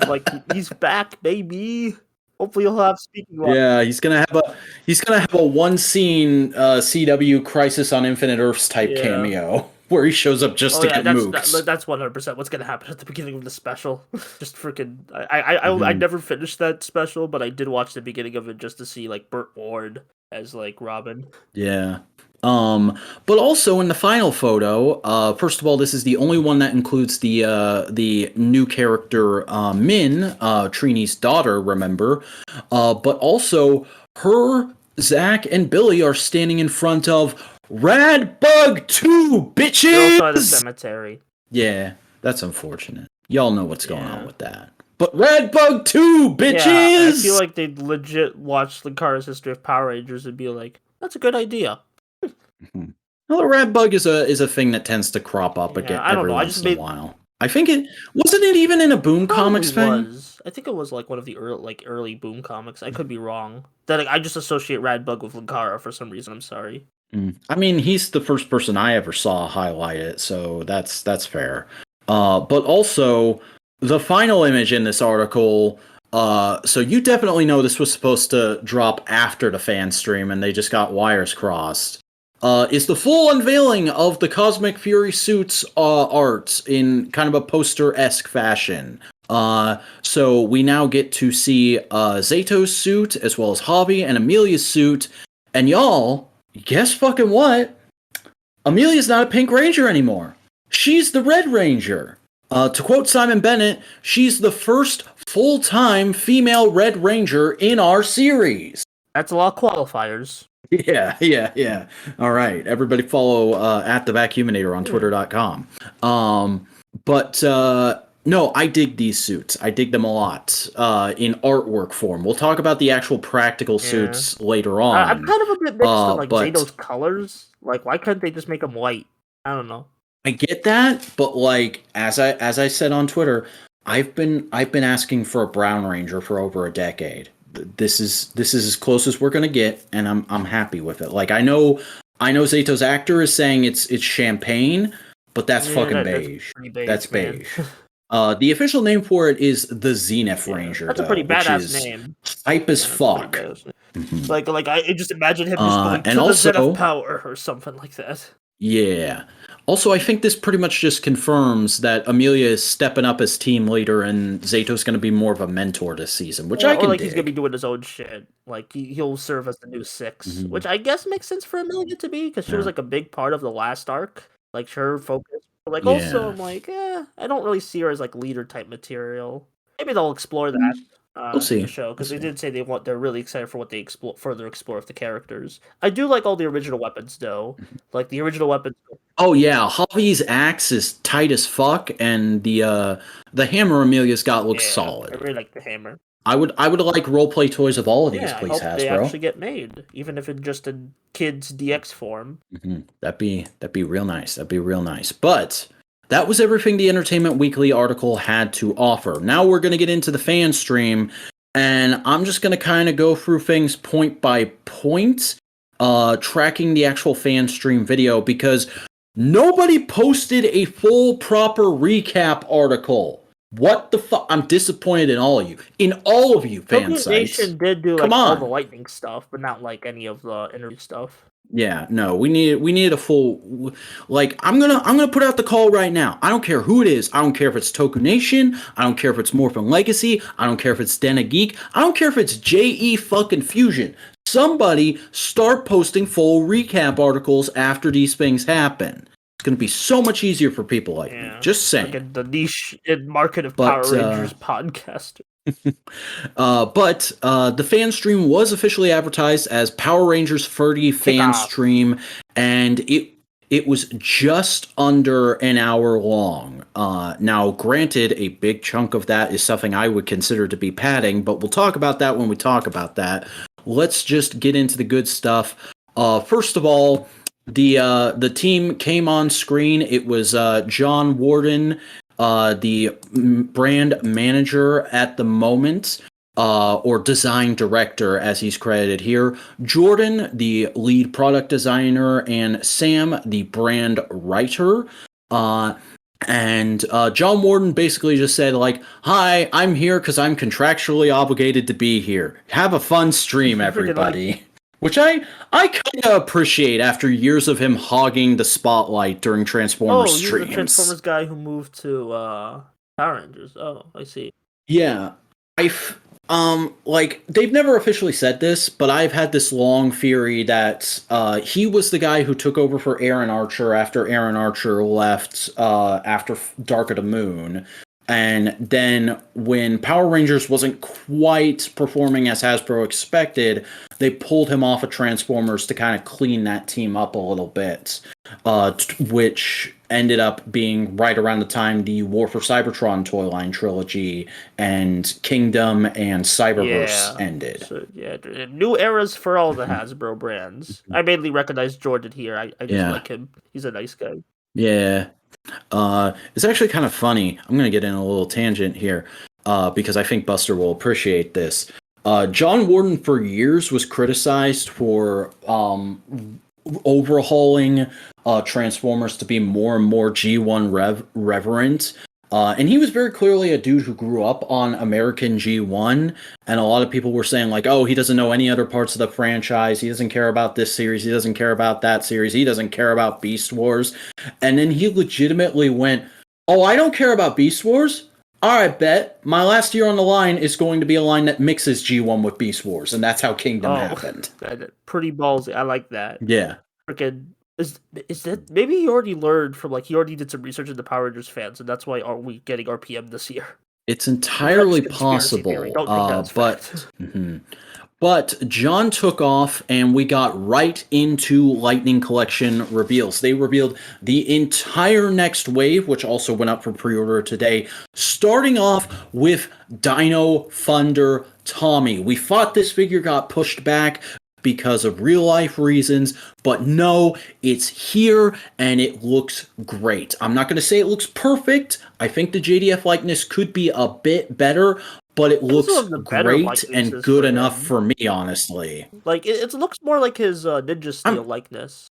S2: Like he's back, baby. Hopefully he'll have speaking lines.
S1: Yeah, he's gonna have a one scene CW Crisis on Infinite Earths type cameo where he shows up just to get mooks.
S2: That's 100% what's gonna happen at the beginning of the special. Just freaking, I never finished that special, but I did watch the beginning of it just to see like Burt Ward as like Robin.
S1: Yeah. But also in the final photo, first of all, this is the only one that includes the new character Min, Trini's daughter, remember? But also her, Zach, and Billy are standing in front of Rad Bug 2, bitches!
S2: They're also at a cemetery.
S1: Yeah, that's unfortunate. Y'all know what's going on with that. But Rad Bug 2, bitches! Yeah,
S2: I feel like they'd legit watch Linkara's History of Power Rangers and be like, that's a good idea.
S1: Well, the Rad Bug is a thing that tends to crop up again every once in a while. I think wasn't it even in a Boom Comics thing?
S2: I think it was like one of the early Boom Comics. I could be wrong. That I just associate Rad Bug with Linkara for some reason. I'm sorry.
S1: I mean, he's the first person I ever saw highlight it, so that's fair. But also the final image in this article. So you definitely know this was supposed to drop after the fan stream, and they just got wires crossed. Is the full unveiling of the Cosmic Fury suits art in kind of a poster-esque fashion. So we now get to see Zato's suit, as well as Hobby and Amelia's suit. And y'all, guess fucking what? Amelia's not a Pink Ranger anymore. She's the Red Ranger. To quote Simon Bennett, she's the first full-time female Red Ranger in our series.
S2: That's a lot of qualifiers.
S1: Yeah. All right. Everybody follow at the Vacuuminator on twitter.com. But no, I dig these suits. I dig them a lot in artwork form. We'll talk about the actual practical suits later on.
S2: I'm kind of a bit mixed on like Zato's colors. Like, why couldn't they just make them white? I don't know.
S1: I get that, but like as I said on Twitter, I've been asking for a Brown Ranger for over a decade. This is as close as we're gonna get, and I'm happy with it. Like I know Zato's actor is saying it's champagne, but that's fucking beige. That's beige. The official name for it is the Zenith Ranger.
S2: That's a pretty badass name.
S1: Hype as fuck.
S2: Like I just imagine him just going to the Zenith Power or something like that.
S1: Yeah. Also, I think this pretty much just confirms that Amelia is stepping up as team leader, and Zato's going to be more of a mentor this season, which I can dig.
S2: He's going to be doing his own shit. Like, he'll serve as the new 6, which I guess makes sense for Amelia to be, because she was, like, a big part of the last arc. Like, her focus. But, like, also, I'm like, I don't really see her as, like, leader-type material. Maybe they'll explore that.
S1: We'll see.
S2: In the show, because they did say they're really excited for what they further explore of the characters. I do like all the original weapons though, like the original weapons.
S1: Oh yeah, Hobby's axe is tight as fuck, and the hammer Amelia's got looks solid.
S2: I really like the hammer.
S1: I would like roleplay toys of all of these, please, Hasbro.
S2: They actually get made, even if in just a kid's DX form.
S1: That'd be real nice. That'd be real nice. But that was everything the Entertainment Weekly article had to offer. Now we're going to get into the fan stream, and I'm just going to kind of go through things point by point, tracking the actual fan stream video, because nobody posted a full, proper recap article. What the fuck? I'm disappointed in all of you. In all of you fan sites.
S2: Nation did do like all the lightning stuff, but not like any of the interview stuff.
S1: Yeah, no, we need a full, like, I'm gonna put out the call right now. I don't care who it is. I don't care if it's Toku Nation. I don't care if it's Morphin Legacy. I don't care if it's Den of Geek. I don't care if it's JE fucking Fusion. Somebody start posting full recap articles after these things happen. It's gonna be so much easier for people like me. Just saying.
S2: Like the niche market of Power Rangers podcaster.
S1: But the fan stream was officially advertised as Power Rangers 30 fan stream, and It was just under an hour long. Now, granted, a big chunk of that is something I would consider to be padding, but we'll talk about that when we talk about that. Let's just get into the good stuff. First of all, the team came on screen. It was John Warden, the brand manager at the moment, or design director as he's credited here, Jordan, the lead product designer, and Sam, the brand writer. And John Warden basically just said, like, "Hi, I'm here because I'm contractually obligated to be here. Have a fun stream, everybody." Which I kind of appreciate after years of him hogging the spotlight during Transformers streams.
S2: Oh, he's the Transformers guy who moved to Power Rangers. Oh, I see.
S1: Yeah. Like, they've never officially said this, but I've had this long theory that he was the guy who took over for Aaron Archer after Aaron Archer left after Dark of the Moon. And then when Power Rangers wasn't quite performing as Hasbro expected, they pulled him off of Transformers to kind of clean that team up a little bit, which ended up being right around the time the War for Cybertron toy line trilogy and Kingdom and Cyberverse ended.
S2: So, new eras for all the Hasbro brands. I mainly recognize Jordan here. I just like him. He's a nice guy.
S1: Yeah. It's actually kind of funny. I'm going to get in a little tangent here because I think Buster will appreciate this. John Warden for years was criticized for overhauling Transformers to be more and more G1 reverent. And he was very clearly a dude who grew up on American G1, and a lot of people were saying, like, oh, he doesn't know any other parts of the franchise, he doesn't care about this series, he doesn't care about that series, he doesn't care about Beast Wars. And then he legitimately went, oh, I don't care about Beast Wars? Alright, bet. My last year on the line is going to be a line that mixes G1 with Beast Wars, and that's how Kingdom happened.
S2: Pretty ballsy. I like that.
S1: Yeah.
S2: Freaking... Is that maybe he already learned from, like, he already did some research into Power Rangers fans, and that's why are we getting RPM this year?
S1: It's entirely possible, but John took off, and we got right into Lightning Collection reveals. They revealed the entire next wave, which also went up for pre-order today, starting off with Dino Thunder Tommy. We thought this figure got pushed back because of real life reasons, but no, it's here and it looks great. I'm not going to say it looks perfect. I think the JDF likeness could be a bit better, but it looks great and good enough for me, honestly.
S2: Like, it looks more like his Ninja Steel likeness.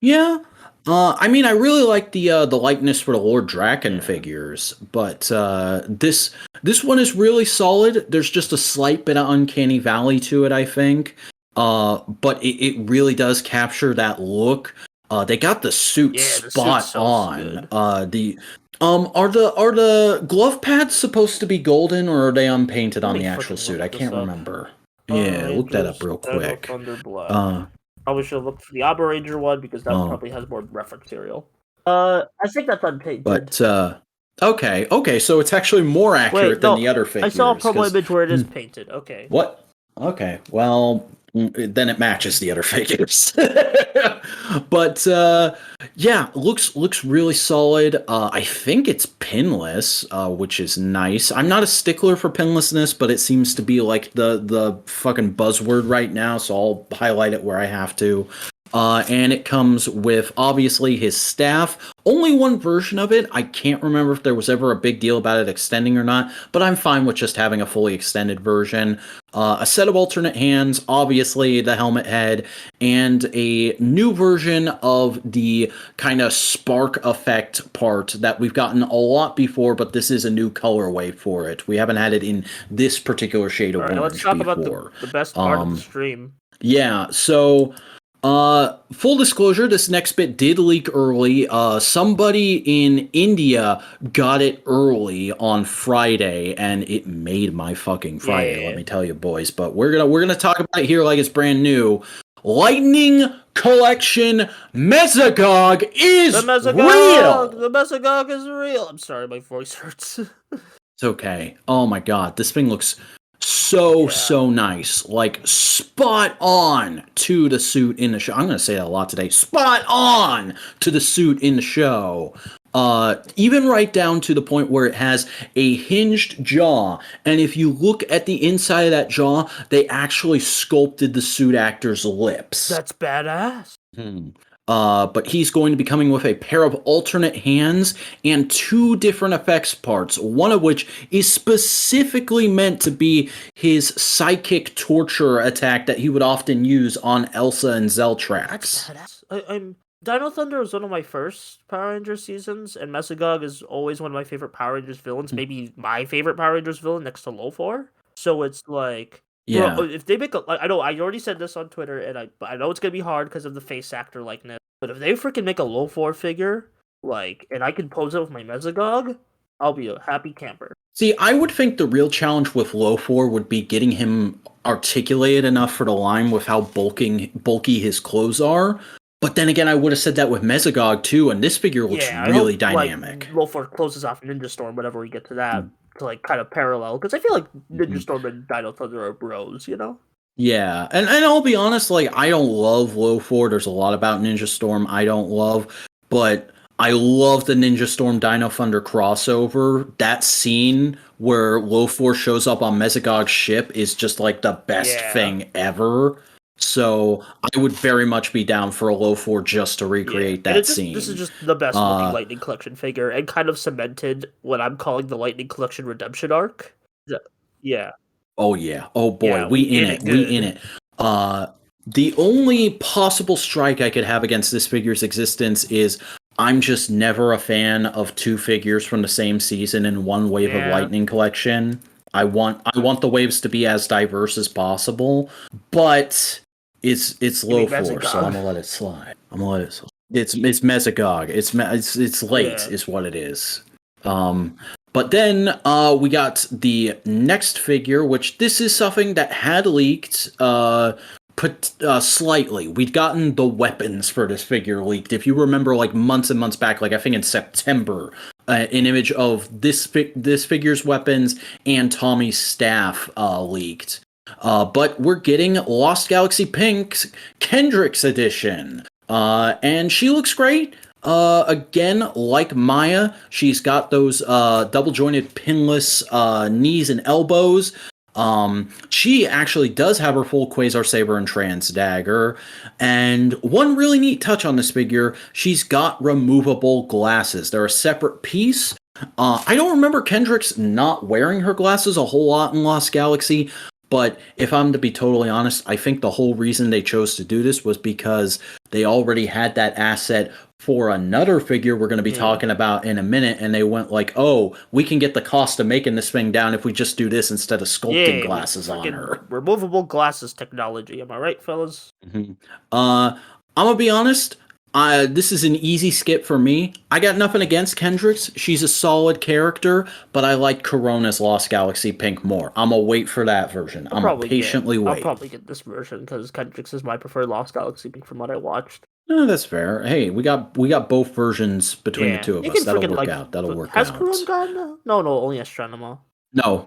S1: Yeah. I mean, I really like the likeness for the Lord Draken figures, but this one is really solid. There's just a slight bit of Uncanny Valley to it, I think. But it really does capture that look. They got the suit spot on. Are the glove pads supposed to be golden, or are they unpainted on the actual suit? I can't remember. Yeah, look that up real quick.
S2: Probably should have looked for the Abba Ranger one because that one probably has more reference material. I think that's unpainted.
S1: But okay, so it's actually more accurate than the other figures.
S2: I saw a promo image where it is painted. Okay.
S1: What? Okay, well, then it matches the other figures. But yeah, looks really solid. I think it's pinless, which is nice. I'm not a stickler for pinlessness, but it seems to be like the fucking buzzword right now, so I'll highlight it where I have to. And it comes with, obviously, his staff. Only one version of it. I can't remember if there was ever a big deal about it extending or not, but I'm fine with just having a fully extended version. A set of alternate hands, obviously, the helmet head, and a new version of the kind of spark effect part that we've gotten a lot before, but this is a new colorway for it. We haven't had it in this particular shade of orange before. Let's talk about
S2: the best part of the stream.
S1: Yeah, so... full disclosure, this next bit did leak early. Somebody in India got it early on Friday, and it made my fucking Friday, let me tell you, boys. But we're gonna talk about it here like it's brand new. Lightning Collection Mesagog is real!
S2: The Mesagog is real! I'm sorry, my voice hurts.
S1: It's okay. Oh my god, this thing looks So nice, like spot on to the suit in the show. I'm gonna say that a lot today. Spot on to the suit in the show. Even right down to the point where it has a hinged jaw, and if you look at the inside of that jaw, they actually sculpted the suit actor's lips.
S2: That's badass.
S1: But he's going to be coming with a pair of alternate hands and 2 different effects parts, one of which is specifically meant to be his psychic torture attack that he would often use on Elsa and Zeltrax.
S2: That's badass. Dino Thunder was one of my first Power Rangers seasons, and Mesogog is always one of my favorite Power Rangers villains, maybe my favorite Power Rangers villain next to Lofor. So it's like,
S1: Yeah.
S2: bro, if they make I know I already said this on Twitter, and I know it's gonna be hard because of the face actor likeness, but if they freaking make a Lofor figure, like, and I can pose it with my Mesogog, I'll be a happy camper.
S1: See, I would think the real challenge with Lofor would be getting him articulated enough for the line with how bulky his clothes are. But then again, I would have said that with Mesogog too, and this figure looks really dynamic.
S2: Like, Lofor closes off Ninja Storm whenever we get to that, to like kind of parallel, because I feel like Ninja Storm and Dino Thunder are bros, you know?
S1: Yeah, and I'll be honest, like, I don't love Lofor. There's a lot about Ninja Storm I don't love, but I love the Ninja Storm Dino Thunder crossover. That scene where Lofor shows up on Mesogog's ship is just like the best thing ever. So I would very much be down for a Lofor just to recreate that scene.
S2: This is just the best looking Lightning Collection figure, and kind of cemented what I'm calling the Lightning Collection redemption arc. Yeah.
S1: Oh yeah. Oh boy, yeah, we in it. We in it. The only possible strike I could have against this figure's existence is I'm just never a fan of 2 figures from the same season in one wave of Lightning Collection. I want the waves to be as diverse as possible, but it's Lofor, so I'm gonna let it slide. It's Mesogog. It's late, is what it is. But then we got the next figure, which this is something that had leaked slightly. We'd gotten the weapons for this figure leaked. If you remember, like months and months back, like I think in September, an image of this figure's weapons and Tommy's staff leaked. But we're getting Lost Galaxy Pink's Kendrick's edition. And she looks great. Again, like Maya, she's got those double jointed pinless knees and elbows. She actually does have her full Quasar Saber and Trans Dagger. And one really neat touch on this figure, she's got removable glasses. They're a separate piece. I don't remember Kendrick's not wearing her glasses a whole lot in Lost Galaxy. But if I'm to be totally honest, I think the whole reason they chose to do this was because they already had that asset for another figure we're going to be talking about in a minute, and they went like, oh, we can get the cost of making this thing down if we just do this instead of sculpting glasses on her.
S2: Removable glasses technology, am I right, fellas?
S1: I'm going to be honest, this is an easy skip for me. I got nothing against Kendrick's. She's a solid character, but I like Corona's Lost Galaxy Pink more. I'm going to wait for that version. I'm going to patiently wait.
S2: I'll probably get this version because Kendrick's is my preferred Lost Galaxy Pink from what I watched.
S1: No, that's fair. Hey, we got both versions between the two of us. That'll work out. That'll work out.
S2: Has Corona gone? No, only Astronema.
S1: No.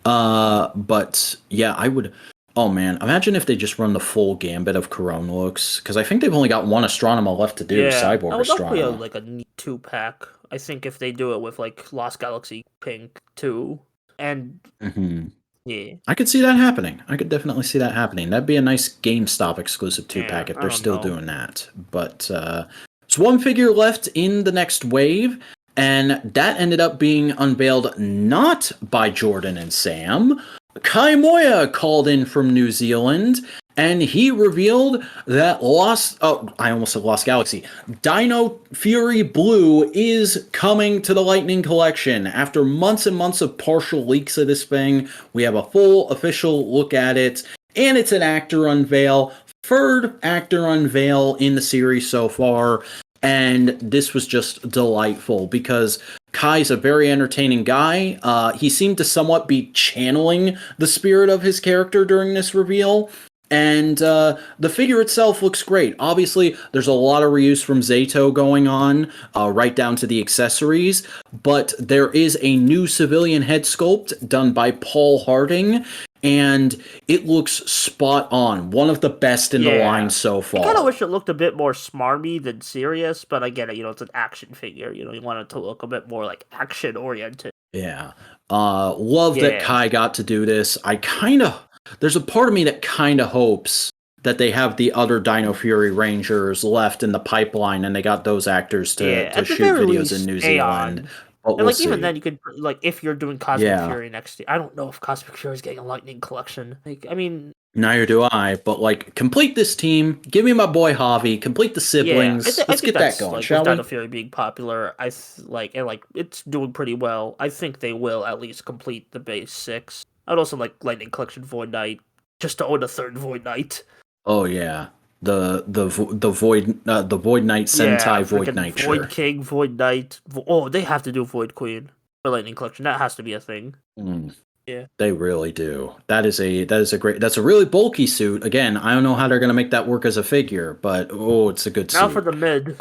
S1: But yeah, I would. Oh man, imagine if they just run the full gambit of Corona looks, because I think they've only got one Astronema left to do. Cyborg Astronema.
S2: That would be like a neat 2-pack. I think if they do it with like Lost Galaxy Pink 2 and. Yeah.
S1: I could see that happening. I could definitely see that happening. That'd be a nice GameStop exclusive 2-pack if they're still doing that. But there's one figure left in the next wave, and that ended up being unveiled not by Jordan and Sam. Kai Moya called in from New Zealand, and he revealed that I almost said Lost Galaxy. Dino Fury Blue is coming to the Lightning Collection. After months and months of partial leaks of this thing, we have a full official look at it, and it's an actor unveil. Third actor unveil in the series so far, and this was just delightful because Kai's a very entertaining guy. He seemed to somewhat be channeling the spirit of his character during this reveal. And the figure itself looks great. Obviously, there's a lot of reuse from Zato going on, right down to the accessories. But there is a new civilian head sculpt done by Paul Harding, and it looks spot on. One of the best in the line so far.
S2: I kind of wish it looked a bit more smarmy than serious, but I get it. It's an action figure. You want it to look a bit more like action oriented.
S1: Yeah. Love that Kai got to do this. There's a part of me that kind of hopes that they have the other Dino Fury Rangers left in the pipeline and they got those actors to shoot videos in New Zealand.
S2: But we'll see. Even then, you could, if you're doing Cosmic Fury next year, I don't know if Cosmic Fury is getting a Lightning collection.
S1: Neither do I, but complete this team. Give me my boy Javi. Complete the siblings. Let's get that going, shall we?
S2: Dino Fury being popular, it's doing pretty well. I think they will at least complete the base 6. I'd also like Lightning Collection Void Knight, just to own a third Void Knight.
S1: Oh yeah, the Void Knight Sentai Void Knight.
S2: Void King, Void Knight. They have to do Void Queen for Lightning Collection. That has to be a thing. Yeah,
S1: they really do. That's a really bulky suit. Again, I don't know how they're gonna make that work as a figure, but it's a good suit.
S2: Now for the mid.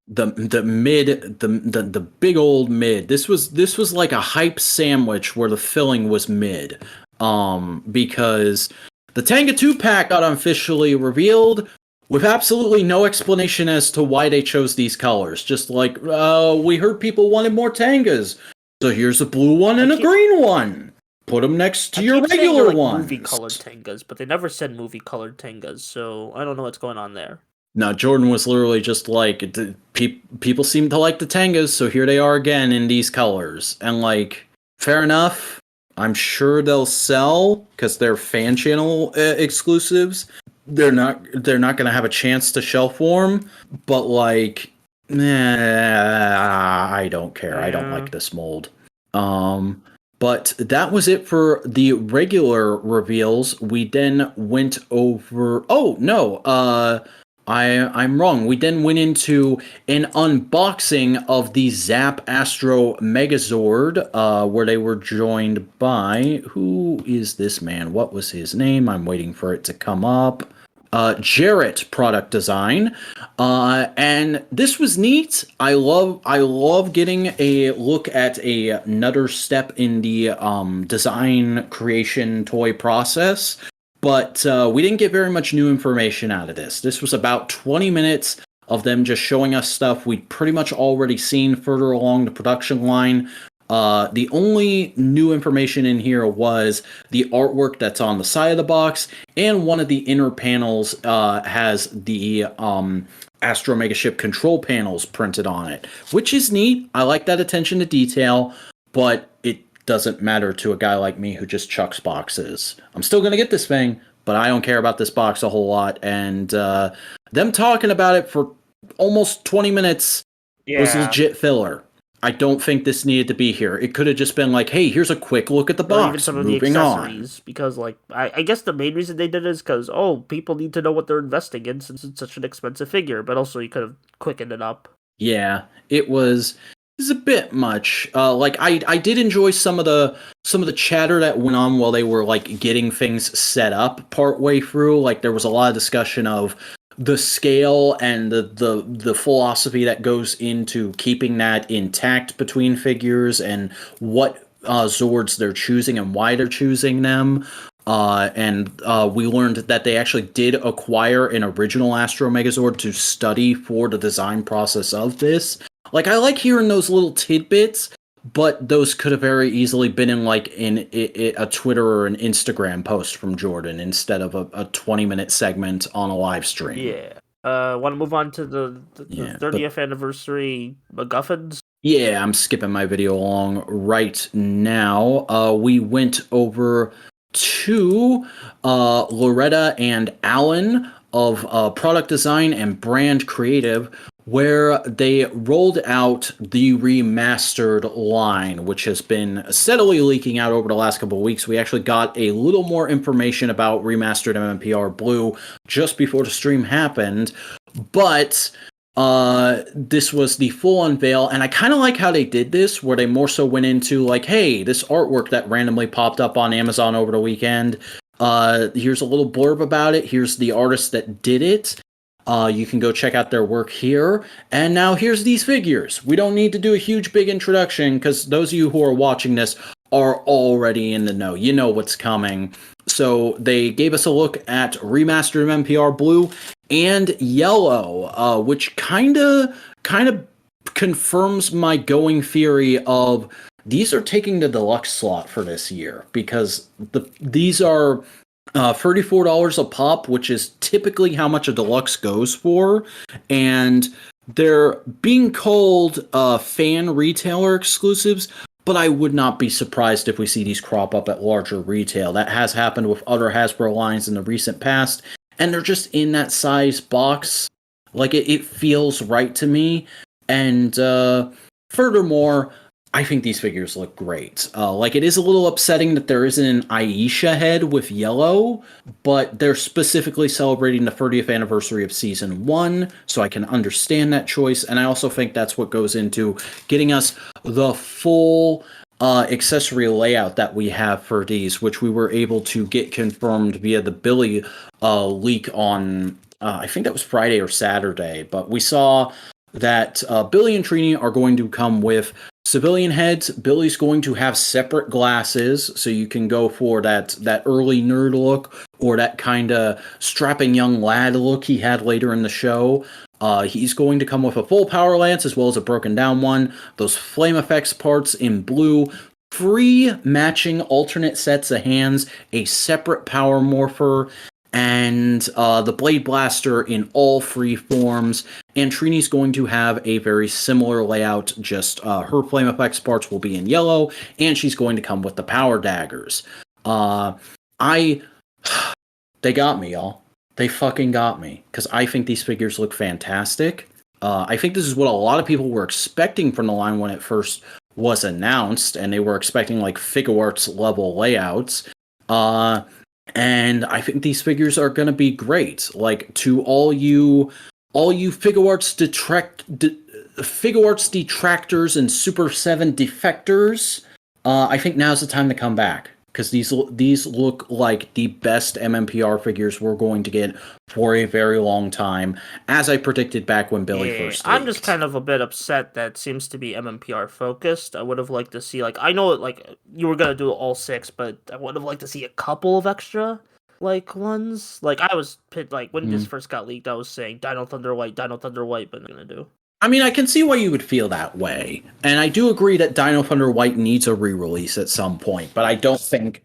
S1: The mid, the big old mid. This was like a hype sandwich where the filling was mid. Because the Tenga 2-pack got officially revealed with absolutely no explanation as to why they chose these colors. Just like, we heard people wanted more Tengas, so here's a blue one and a green one. Put them next to your regular ones.
S2: Movie colored Tengas, but they never said movie colored Tengas, so I don't know what's going on there.
S1: No, Jordan was literally just like, people seem to like the Tengas, so here they are again in these colors. And fair enough. I'm sure they'll sell because they're fan channel exclusives. They're not going to have a chance to shelf warm, but I don't care. I don't like this mold. But that was it for the regular reveals. We then went over. Oh no. I'm wrong. We then went into an unboxing of the Zap Astro Megazord, where they were joined by, who is this man? What was his name? I'm waiting for it to come up. Jarrett product design. And this was neat. I love getting a look at another step in the design creation toy process. But we didn't get very much new information out of this. This was about 20 minutes of them just showing us stuff we'd pretty much already seen further along the production line. The only new information in here was the artwork that's on the side of the box, and one of the inner panels has the Astro Mega Ship control panels printed on it, which is neat. I like that attention to detail, but it doesn't matter to a guy like me who just chucks boxes. I'm still going to get this thing, but I don't care about this box a whole lot. And them talking about it for almost 20 minutes was legit filler. I don't think this needed to be here. It could have just been like, hey, here's a quick look at the box.
S2: Even some of the accessories, because I guess the main reason they did it is because, people need to know what they're investing in since it's such an expensive figure. But also you could have quickened it up. Yeah,
S1: it was a bit much. I did enjoy some of the chatter that went on while they were getting things set up partway through. There was a lot of discussion of the scale and the philosophy that goes into keeping that intact between figures and what Zords they're choosing and why they're choosing them. And we learned that they actually did acquire an original Astro Megazord to study for the design process of this. I like hearing those little tidbits, but those could have very easily been in a Twitter or an Instagram post from Jordan instead of a 20-minute segment on a live stream.
S2: Yeah. Want to move on to the 30th anniversary MacGuffins?
S1: Yeah, I'm skipping my video along right now. We went over to Loretta and Alan of Product Design and Brand Creative, where they rolled out the remastered line, which has been steadily leaking out over the last couple of weeks. We actually got a little more information about remastered MMPR Blue just before the stream happened, but this was the full unveil, and I kind of like how they did this, where they more so went into hey, this artwork that randomly popped up on Amazon over the weekend, Here's a little blurb about it. Here's the artist that did it. You can go check out their work here. And now here's these figures. We don't need to do a huge, big introduction because those of you who are watching this are already in the know. You know what's coming. So they gave us a look at remastered MMPR Blue and Yellow, which kind of confirms my going theory of these are taking the deluxe slot for this year because these are $34 a pop, which is typically how much a deluxe goes for, and they're being called fan retailer exclusives, but I would not be surprised if we see these crop up at larger retail. That has happened with other Hasbro lines in the recent past, and they're just in that size box. Like, it feels right to me, and furthermore, I think these figures look great. Like, it is a little upsetting that there isn't an Aisha head with Yellow, but they're specifically celebrating the 30th anniversary of Season 1, so I can understand that choice, and I also think that's what goes into getting us the full accessory layout that we have for these, which we were able to get confirmed via the Billy leak on, I think that was Friday or Saturday, but we saw that Billy and Trini are going to come with civilian heads. Billy's going to have separate glasses, so you can go for that early nerd look or that kind of strapping young lad look he had later in the show. He's going to come with a full power lance as well as a broken down one. Those flame effects parts in blue. Free matching alternate sets of hands. A separate power morpher. And the Blade Blaster in all free forms. And Trini's going to have a very similar layout, just her flame effects parts will be in yellow, and she's going to come with the power daggers. They got me, y'all. They fucking got me, because I think these figures look fantastic. I think this is what a lot of people were expecting from the line when it first was announced, and they were expecting like Figuarts level layouts. And I think these figures are going to be great. Like, to all you Figuarts detractors and Super 7 defectors, I think now's the time to come back. Because these look like the best MMPR figures we're going to get for a very long time, as I predicted back when Billy first leaked.
S2: I'm just kind of a bit upset that it seems to be MMPR focused. I would have liked to see, like, I know like you were gonna do all 6, but I would have liked to see a couple of extra like ones. Like, I was like when this first got leaked, I was saying Dino Thunder White, but I'm not gonna do.
S1: I mean, I can see why you would feel that way. And I do agree that Dino Thunder White needs a re-release at some point, but I don't think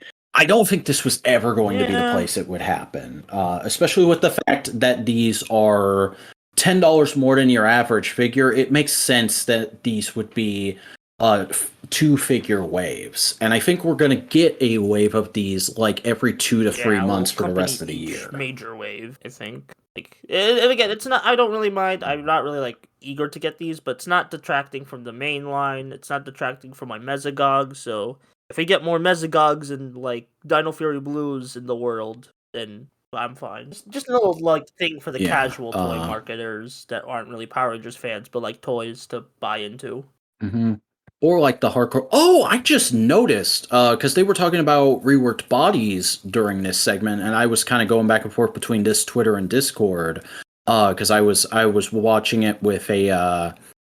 S1: this was ever going to be the place it would happen. Especially with the fact that these are $10 more than your average figure. It makes sense that these would be 2-figure waves. And I think we're going to get a wave of these like every 2 to 3 months for the rest of the year.
S2: Major wave, I think. Like, and again, it's not. I don't really mind. I'm not really like eager to get these, but it's not detracting from the main line. It's not detracting from my Mesagogs. So if we get more Mesagogs and like Dino Fury Blues in the world, then I'm fine. Just a little like thing for the casual toy marketers that aren't really Power Rangers fans, but like toys to buy into.
S1: Mm-hmm. Or like the hardcore. Oh, I just noticed because they were talking about reworked bodies during this segment, and I was kind of going back and forth between this Twitter and Discord because I was watching it with a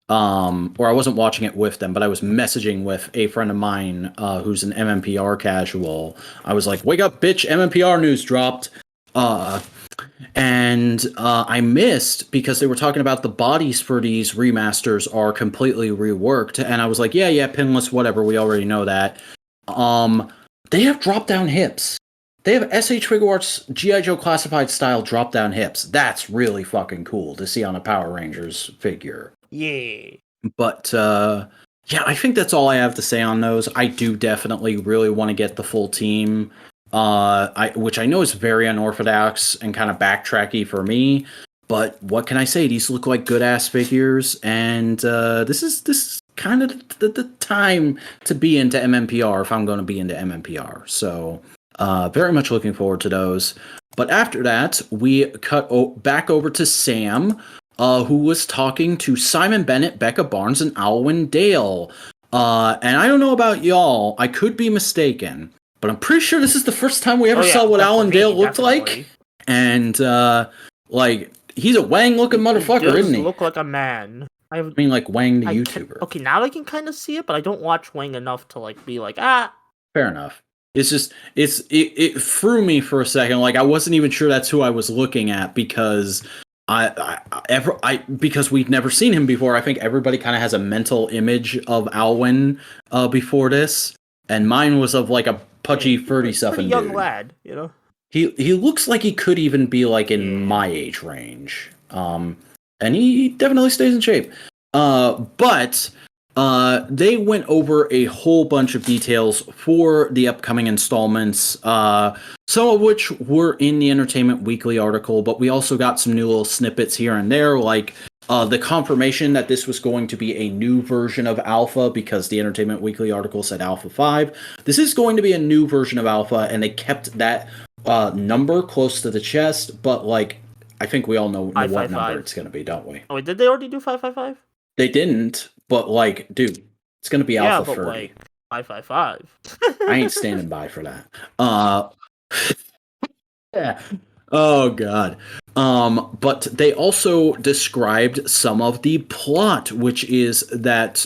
S1: or I wasn't watching it with them, but I was messaging with a friend of mine who's an MMPR casual. I was like, "Wake up, bitch! MMPR news dropped." And I missed because they were talking about the bodies for these remasters are completely reworked, and I was like, yeah, pinless, whatever, we already know that. They have drop-down hips. They have SH Figuarts G.I. Joe classified style drop-down hips. That's really fucking cool to see on a Power Rangers figure.
S2: Yeah.
S1: But yeah, I think that's all I have to say on those. I do definitely really want to get the full team. Which I know is very unorthodox and kind of backtracky for me, but what can I say? These look like good ass figures, and this is kind of the time to be into MMPR if I'm going to be into MMPR. So very much looking forward to those. But after that, we cut back over to Sam, who was talking to Simon Bennett, Becca Barnes, and Alwyn Dale. And I don't know about y'all, I could be mistaken, but I'm pretty sure this is the first time we ever
S2: Oh, yeah,
S1: saw what
S2: definitely,
S1: Alan Dale looked
S2: definitely.
S1: like. And, like, he's a Wang-looking motherfucker,
S2: He does
S1: isn't he?
S2: look like a man.
S1: I mean, like, Wang the YouTuber.
S2: Okay, now I can kind of see it, but I don't watch Wang enough to, like, be like, ah.
S1: Fair enough. It's just, it threw me for a second. Like, I wasn't even sure that's who I was looking at because because we'd never seen him before. I think everybody kind of has a mental image of Alwyn before this, and mine was of like a pudgy 30-something
S2: young
S1: dude.
S2: lad, you know.
S1: He looks like he could even be like in my age range. And he definitely stays in shape. But they went over a whole bunch of details for the upcoming installments, some of which were in the Entertainment Weekly article, but we also got some new little snippets here and there, like the confirmation that this was going to be a new version of Alpha, because the Entertainment Weekly article said Alpha 5. This is going to be a new version of Alpha, and they kept that number close to the chest, but like, I think we all know what number it's going to be, don't we?
S2: Oh, wait, did they already do 555?
S1: They didn't, but like, dude, it's going to be Alpha 30.
S2: Like 555.
S1: I ain't standing by for that. Yeah. Oh god. But they also described some of the plot, which is that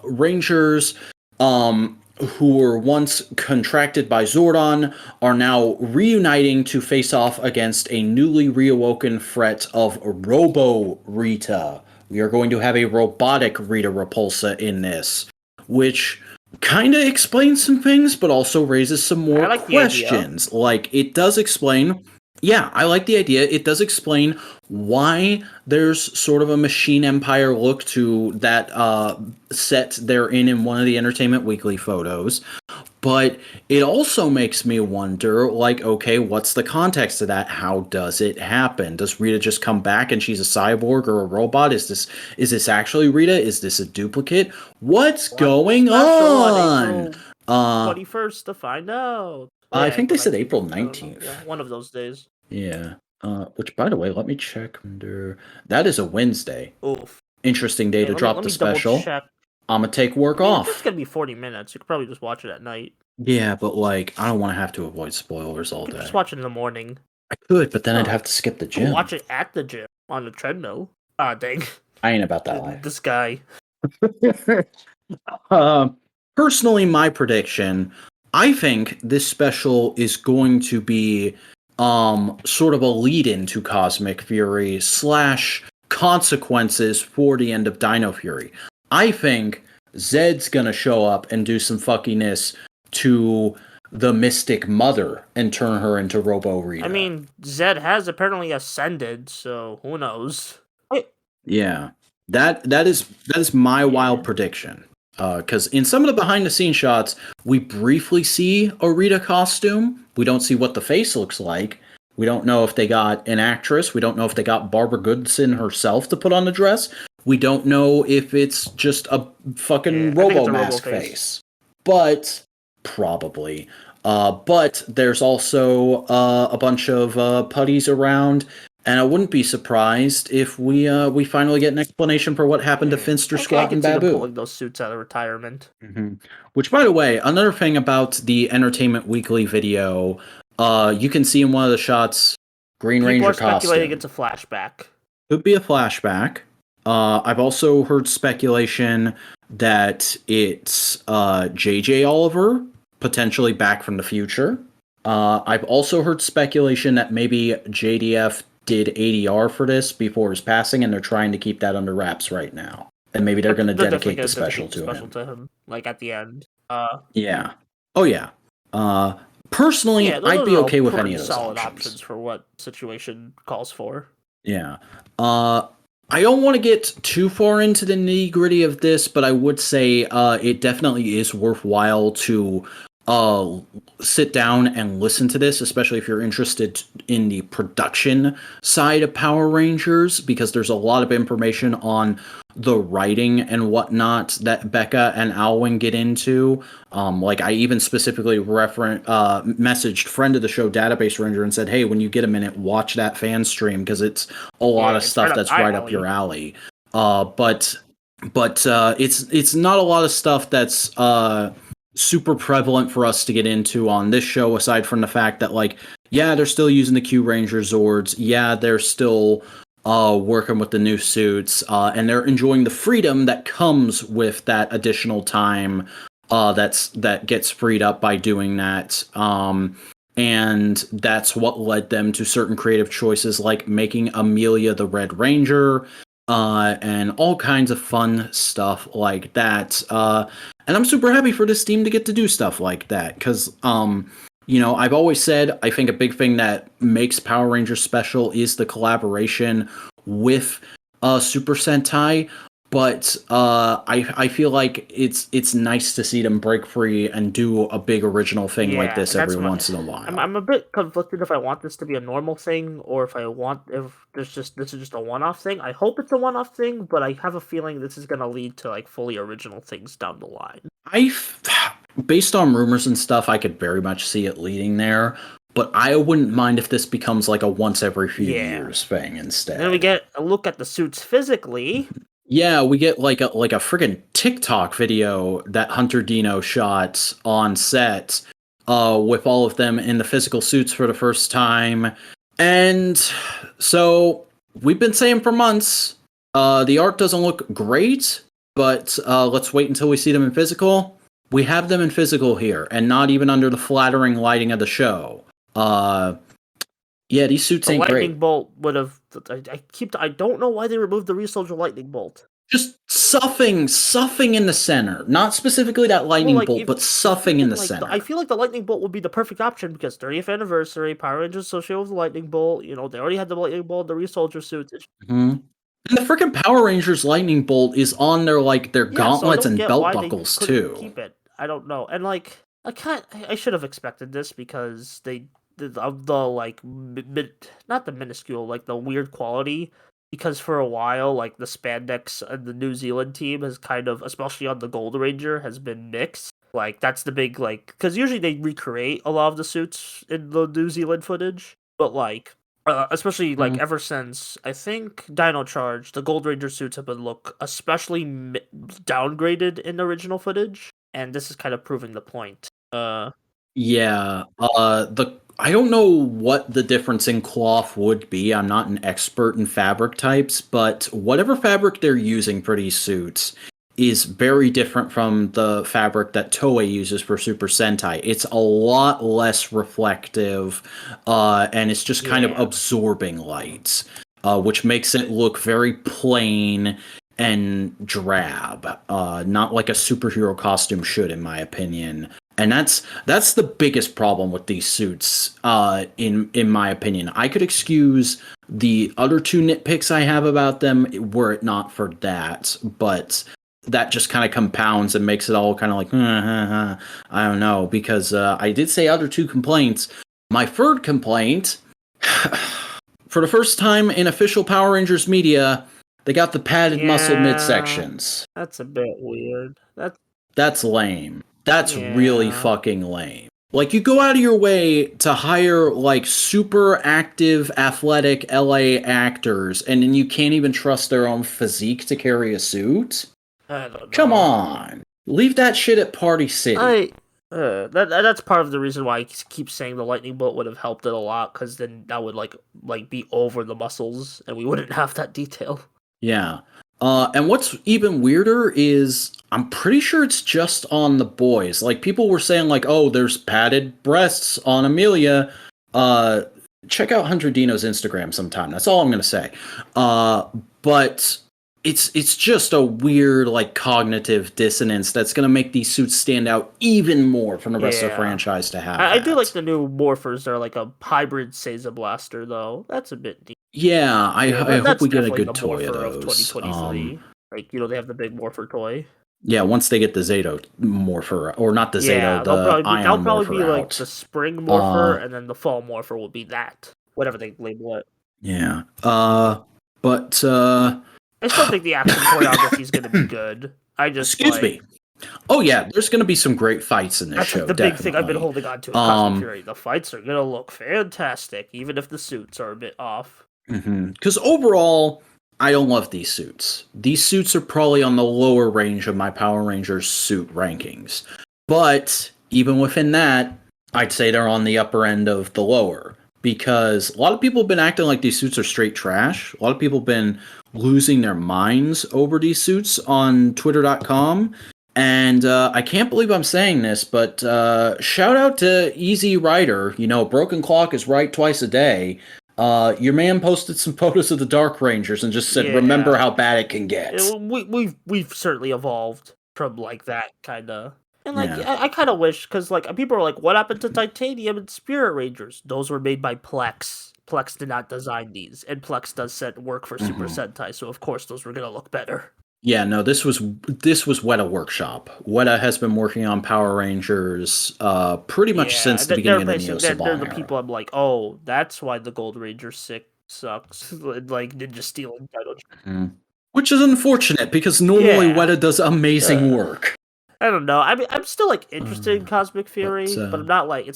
S1: Rangers who were once contracted by Zordon are now reuniting to face off against a newly reawoken threat of Robo Rita. We are going to have a robotic Rita Repulsa in this, which kind of explains some things, but also raises some more questions. Like, it does explain... Yeah, I like the idea. It does explain why there's sort of a Machine Empire look to that set they're in one of the Entertainment Weekly photos. But it also makes me wonder, like, okay, what's the context of that? How does it happen? Does Rita just come back and she's a cyborg or a robot? Is this actually Rita? Is this a duplicate? What's going on?
S2: 21st to find out.
S1: Yeah, I think they said April 19th.
S2: Yeah, one of those days.
S1: Yeah. Which, by the way, let me check under... That is a Wednesday.
S2: Oof.
S1: Interesting day to drop the special. I'm gonna take work off.
S2: It's gonna be 40 minutes. You could probably just watch it at night.
S1: Yeah, but like, I don't want to have to avoid spoilers all day.
S2: Just watch it in the morning.
S1: I could, but then I'd have to skip the gym.
S2: Watch it at the gym on the treadmill. Ah, dang.
S1: I ain't about that life.
S2: This guy.
S1: Personally, my prediction, I think this special is going to be sort of a lead-in to Cosmic Fury / consequences for the end of Dino Fury. I think Zed's gonna show up and do some fuckiness to the Mystic Mother and turn her into Robo Rita.
S2: I mean, Zed has apparently ascended, so who knows?
S1: Yeah, that is my wild prediction. Because in some of the behind-the-scenes shots, we briefly see a Rita costume. We don't see what the face looks like. We don't know if they got an actress. We don't know if they got Barbara Goodson herself to put on the dress. We don't know if it's just a fucking Robo-Mask face. But, probably. But there's also a bunch of putties around. And I wouldn't be surprised if we finally get an explanation for what happened to Finster, Squat, and Babu.
S2: Pulling those suits out of retirement.
S1: Mm-hmm. Which, by the way, another thing about the Entertainment Weekly video, you can see in one of the shots, Green Ranger costume.
S2: People are speculating it's a flashback.
S1: Could be a flashback. I've also heard speculation that it's J.J. Oliver, potentially back from the future. I've also heard speculation that maybe JDF did ADR for this before his passing, and they're trying to keep that under wraps right now. And maybe they're going to dedicate the special to him.
S2: Like at the end.
S1: Yeah. Oh, yeah. Personally, I'd be okay with any of those
S2: solid options for what situation calls for.
S1: Yeah. I don't want to get too far into the nitty-gritty of this, but I would say it definitely is worthwhile to sit down and listen to this, especially if you're interested in the production side of Power Rangers, because there's a lot of information on the writing and whatnot that Becca and Alwyn get into. Like, I even specifically messaged friend of the show, Database Ranger, and said, hey, when you get a minute, watch that fan stream, because it's a lot of stuff that's right up your alley. But it's not a lot of stuff that's super prevalent for us to get into on this show, aside from the fact that, like, yeah, they're still using the Q Ranger Zords. Yeah, they're still working with the new suits, and they're enjoying the freedom that comes with that additional time that gets freed up by doing that. And that's what led them to certain creative choices like making Amelia the Red Ranger, and all kinds of fun stuff like that. And I'm super happy for this team to get to do stuff like that, because I've always said I think a big thing that makes Power Rangers special is the collaboration with Super Sentai. But I feel like it's nice to see them break free and do a big original thing like this every once in a while.
S2: I'm a bit conflicted if I want this to be a normal thing or if this is just a one-off thing. I hope it's a one-off thing, but I have a feeling this is going to lead to like fully original things down the line.
S1: Based on rumors and stuff, I could very much see it leading there. But I wouldn't mind if this becomes like a once every few years thing instead.
S2: And then we get a look at the suits physically.
S1: Yeah, we get like a friggin' TikTok video that Hunter Dino shot on set, with all of them in the physical suits for the first time. And so we've been saying for months, the art doesn't look great, but let's wait until we see them in physical. We have them in physical here, and not even under the flattering lighting of the show. Yeah, these suits ain't great.
S2: Lightning bolt would have. I don't know why they removed the Resoldier lightning bolt.
S1: Just suffing in the center. Not specifically that lightning bolt, but suffing in the center.
S2: I feel like the lightning bolt would be the perfect option because 30th anniversary, Power Rangers associated with the lightning bolt. They already had the lightning bolt, the Resoldier suits.
S1: Mm-hmm. And the freaking Power Rangers lightning bolt is on their gauntlets and belt buckles too.
S2: Keep it. I don't know. And I should have expected this because not the minuscule, like the weird quality, because for a while, like the spandex and the New Zealand team has kind of, especially on the Gold Ranger, has been mixed. Like that's the big because usually they recreate a lot of the suits in the New Zealand footage, but especially ever since I think Dino Charge, the Gold Ranger suits have been especially downgraded in the original footage, and this is kind of proving the point.
S1: I don't know what the difference in cloth would be. I'm not an expert in fabric types, but whatever fabric they're using for these suits is very different from the fabric that Toei uses for Super Sentai. It's a lot less reflective, and it's just kind of absorbing light, which makes it look very plain and drab, not like a superhero costume should, in my opinion. And that's the biggest problem with these suits, in my opinion. I could excuse the other two nitpicks I have about them were it not for that, but that just kind of compounds and makes it all kind of like, I don't know, because I did say other two complaints. My third complaint, for the first time in official Power Rangers media, they got the padded muscle midsections.
S2: That's a bit weird.
S1: That's lame. That's really fucking lame. Like, you go out of your way to hire, super active, athletic LA actors, and then you can't even trust their own physique to carry a suit?
S2: I don't know.
S1: Come on. Leave that shit at Party City.
S2: That's part of the reason why I keep saying the lightning bolt would have helped it a lot, because then that would, be over the muscles, and we wouldn't have that detail.
S1: Yeah. And what's even weirder is I'm pretty sure it's just on the boys. People were saying oh, there's padded breasts on Amelia. Check out Hunter Dino's Instagram sometime. That's all I'm going to say. But it's just a weird cognitive dissonance that's going to make these suits stand out even more from the rest of the franchise to have.
S2: I do like the new morphers. They're like a hybrid Seiza Blaster, though. That's a bit deep.
S1: Yeah, I hope we get a good toy of those.
S2: Of 2023. They have the big morpher toy.
S1: Yeah, once they get the Zato morpher, or not the Zato, the Ion morpher
S2: be
S1: out.
S2: The spring morpher, and then the fall morpher will be that. Whatever they label it.
S1: Yeah. But
S2: I still think the action choreography is going to be good.
S1: Excuse me. Oh yeah, there's going to be some great fights in this show.
S2: That's the big thing I've been holding on to in Cosmic Fury. The fights are going to look fantastic, even if the suits are a bit off.
S1: Because overall, I don't love these suits. These suits are probably on the lower range of my Power Rangers suit rankings. But even within that, I'd say they're on the upper end of the lower. Because a lot of people have been acting like these suits are straight trash. A lot of people have been losing their minds over these suits on Twitter.com. And I can't believe I'm saying this, but shout out to Easy Rider. You know, broken clock is right twice a day. Your man posted some photos of the Dark Rangers and just said, remember how bad it can get.
S2: We've certainly evolved from like that kind of. And like, I kind of wish, because like people are like, what happened to Titanium and Spirit Rangers? Those were made by Plex. Plex did not design these, and Plex does set work for Super Sentai, so of course those were gonna look better.
S1: Yeah, no, this was Weta Workshop. Weta has been working on Power Rangers pretty much since the beginning of the Neo Saban
S2: They're the people I'm like, oh, that's why the Gold Ranger sucks. Like Ninja Steel and Dino.
S1: Which is unfortunate because normally Weta does amazing work.
S2: I don't know. I mean, I'm still like interested in Cosmic Fury, but I'm not like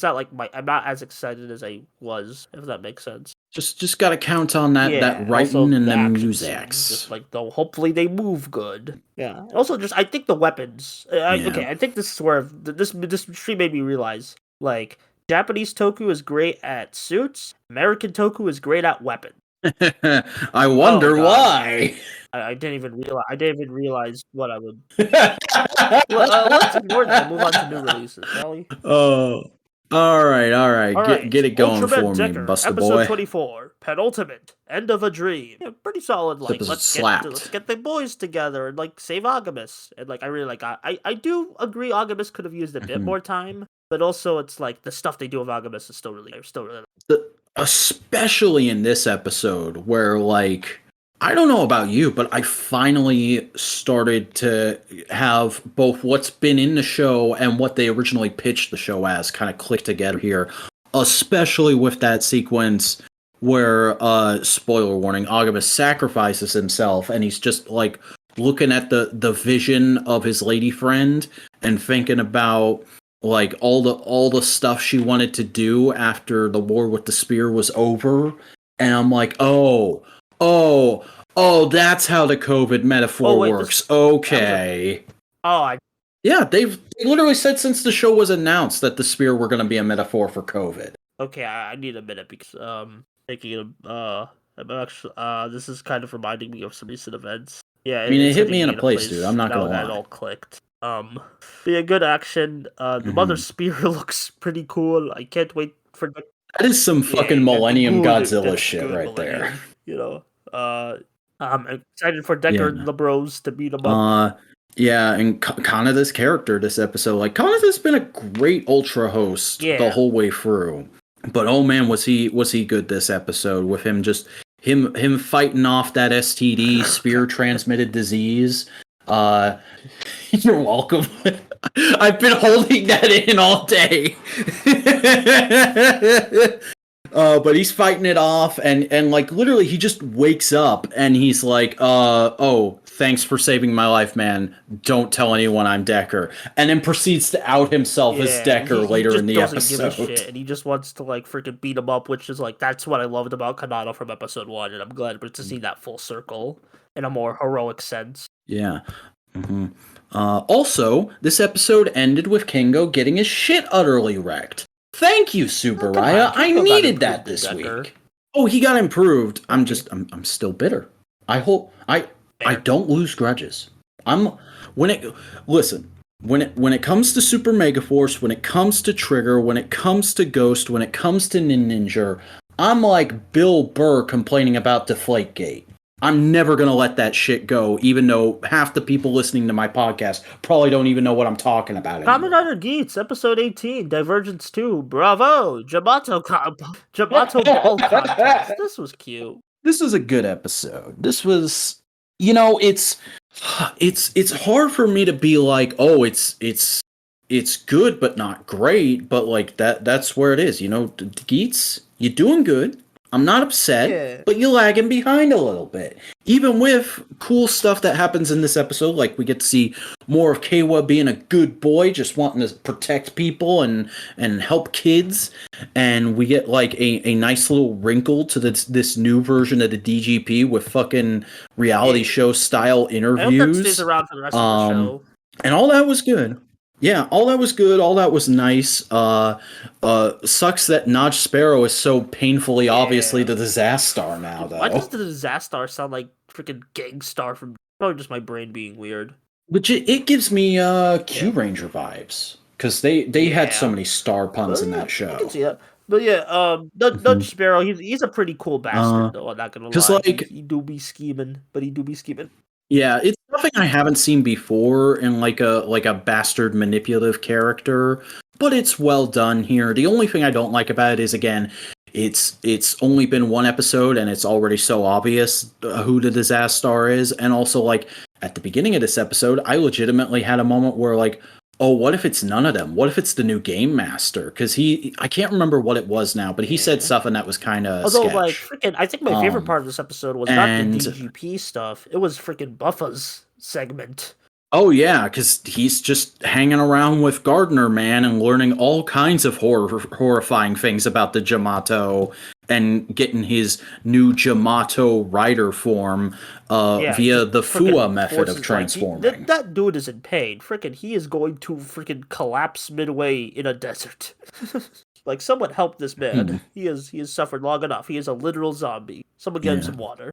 S2: I'm not as excited as I was, if that makes sense.
S1: Just gotta count on that writing and the music.
S2: Just like though, hopefully they move good. Yeah. Also, just I think the weapons. Okay, I think this is where this stream made me realize like Japanese Toku is great at suits. American Toku is great at weapons.
S1: I wonder why.
S2: I didn't even realize what I would. Let's ignore that and move on to new releases, shall we?
S1: Oh, all right. Get it going
S2: Ultraman
S1: for
S2: Decker,
S1: me, Buster
S2: episode
S1: boy.
S2: 24, penultimate, end of a dream. Yeah, pretty solid. Like let's get the boys together and like save Agamus. And like I really like I do agree Agamus could have used a bit more time, but also it's like the stuff they do with Agamus is still really.
S1: Especially in this episode where like I don't know about you, but I finally started to have both what's been in the show and what they originally pitched the show as kind of click together here, especially with that sequence where, spoiler warning, Agamus sacrifices himself and he's just like looking at the vision of his lady friend and thinking about like all the stuff she wanted to do after the war with the spear was over. And I'm like, oh, that's how the COVID metaphor works. Okay. Yeah, they literally said since the show was announced that the spear were going to be a metaphor for COVID.
S2: Okay, I need a minute because thinking of I'm actually this is kind of reminding me of some recent events. Yeah,
S1: I mean it hit me in a place, dude. I'm not gonna lie.
S2: That all clicked. Be a good action. The Mother Spear looks pretty cool. I can't wait for
S1: that is some fucking Millennium Godzilla shit right there.
S2: You know, I'm excited for Decker and the bros to beat him up.
S1: Yeah, and Kanada's character this episode, like Kanada's been a great Ultra host the whole way through. But oh man, was he good this episode with him him fighting off that STD, spear transmitted disease. You're welcome. I've been holding that in all day. But he's fighting it off and like literally he just wakes up and he's like, oh, thanks for saving my life, man. Don't tell anyone I'm Decker. And then proceeds to out himself as Decker later in the episode.
S2: Give a shit, and he just wants to like freaking beat him up, which is like that's what I loved about Kanata from episode 1, and I'm glad to see that full circle in a more heroic sense.
S1: Yeah. Also, this episode ended with Kingo getting his shit utterly wrecked. Thank you, Subaraya. I needed that this week. Oh, he got improved. I'm still bitter. I hope I don't lose grudges. When it comes to Super Megaforce, when it comes to Trigger, when it comes to Ghost, when it comes to Ninja, I'm like Bill Burr complaining about Deflategate. I'm never going to let that shit go, even though half the people listening to my podcast probably don't even know what I'm talking about anymore.
S2: Kamen Rider Geats, episode 18, Divergence 2, bravo! Jamato Ball Contest. This was cute.
S1: This was a good episode. This was, it's hard for me to be like, oh, it's good but not great, but like that's where it is. Geats, you're doing good. I'm not upset, but you're lagging behind a little bit. Even with cool stuff that happens in this episode, like we get to see more of Keiwa being a good boy, just wanting to protect people and help kids. And we get like a nice little wrinkle to this new version of the DGP with fucking reality show style interviews.
S2: I hope that stays around for the rest of the show.
S1: And all that was good. Yeah, all that was good. All that was nice. Sucks that Notch Sparrow is so painfully, obviously, the Disaster now, though.
S2: Why does the Disaster sound like freaking Gangstar from? Probably just my brain being weird.
S1: Which it gives me Q Ranger vibes because they had so many star puns in that show.
S2: I can see that. But yeah, Nudge Sparrow, he's a pretty cool bastard though. I'm not gonna lie.
S1: Like,
S2: he do be scheming, but he do be scheming.
S1: Yeah, it's something I haven't seen before in like a bastard manipulative character, but it's well done here. The only thing I don't like about it is, again, it's only been one episode and it's already so obvious who the Disaster is, and also like at the beginning of this episode, I legitimately had a moment where like, oh, what if it's none of them? What if it's the new Game Master? Because I can't remember what it was now, but he said something that was kind of
S2: Although,
S1: sketch.
S2: like, freaking, I think my favorite part of this episode was not the DGP stuff. It was freaking Buffa's segment.
S1: Oh yeah, because he's just hanging around with Gardner, man, and learning all kinds of horrifying things about the Jamato and getting his new Jamato rider form via the Fua method of transforming.
S2: Like, that dude is in pain. Freaking, he is going to freaking collapse midway in a desert. Like, someone help this man. He has suffered long enough. He is a literal zombie. Someone get him some water.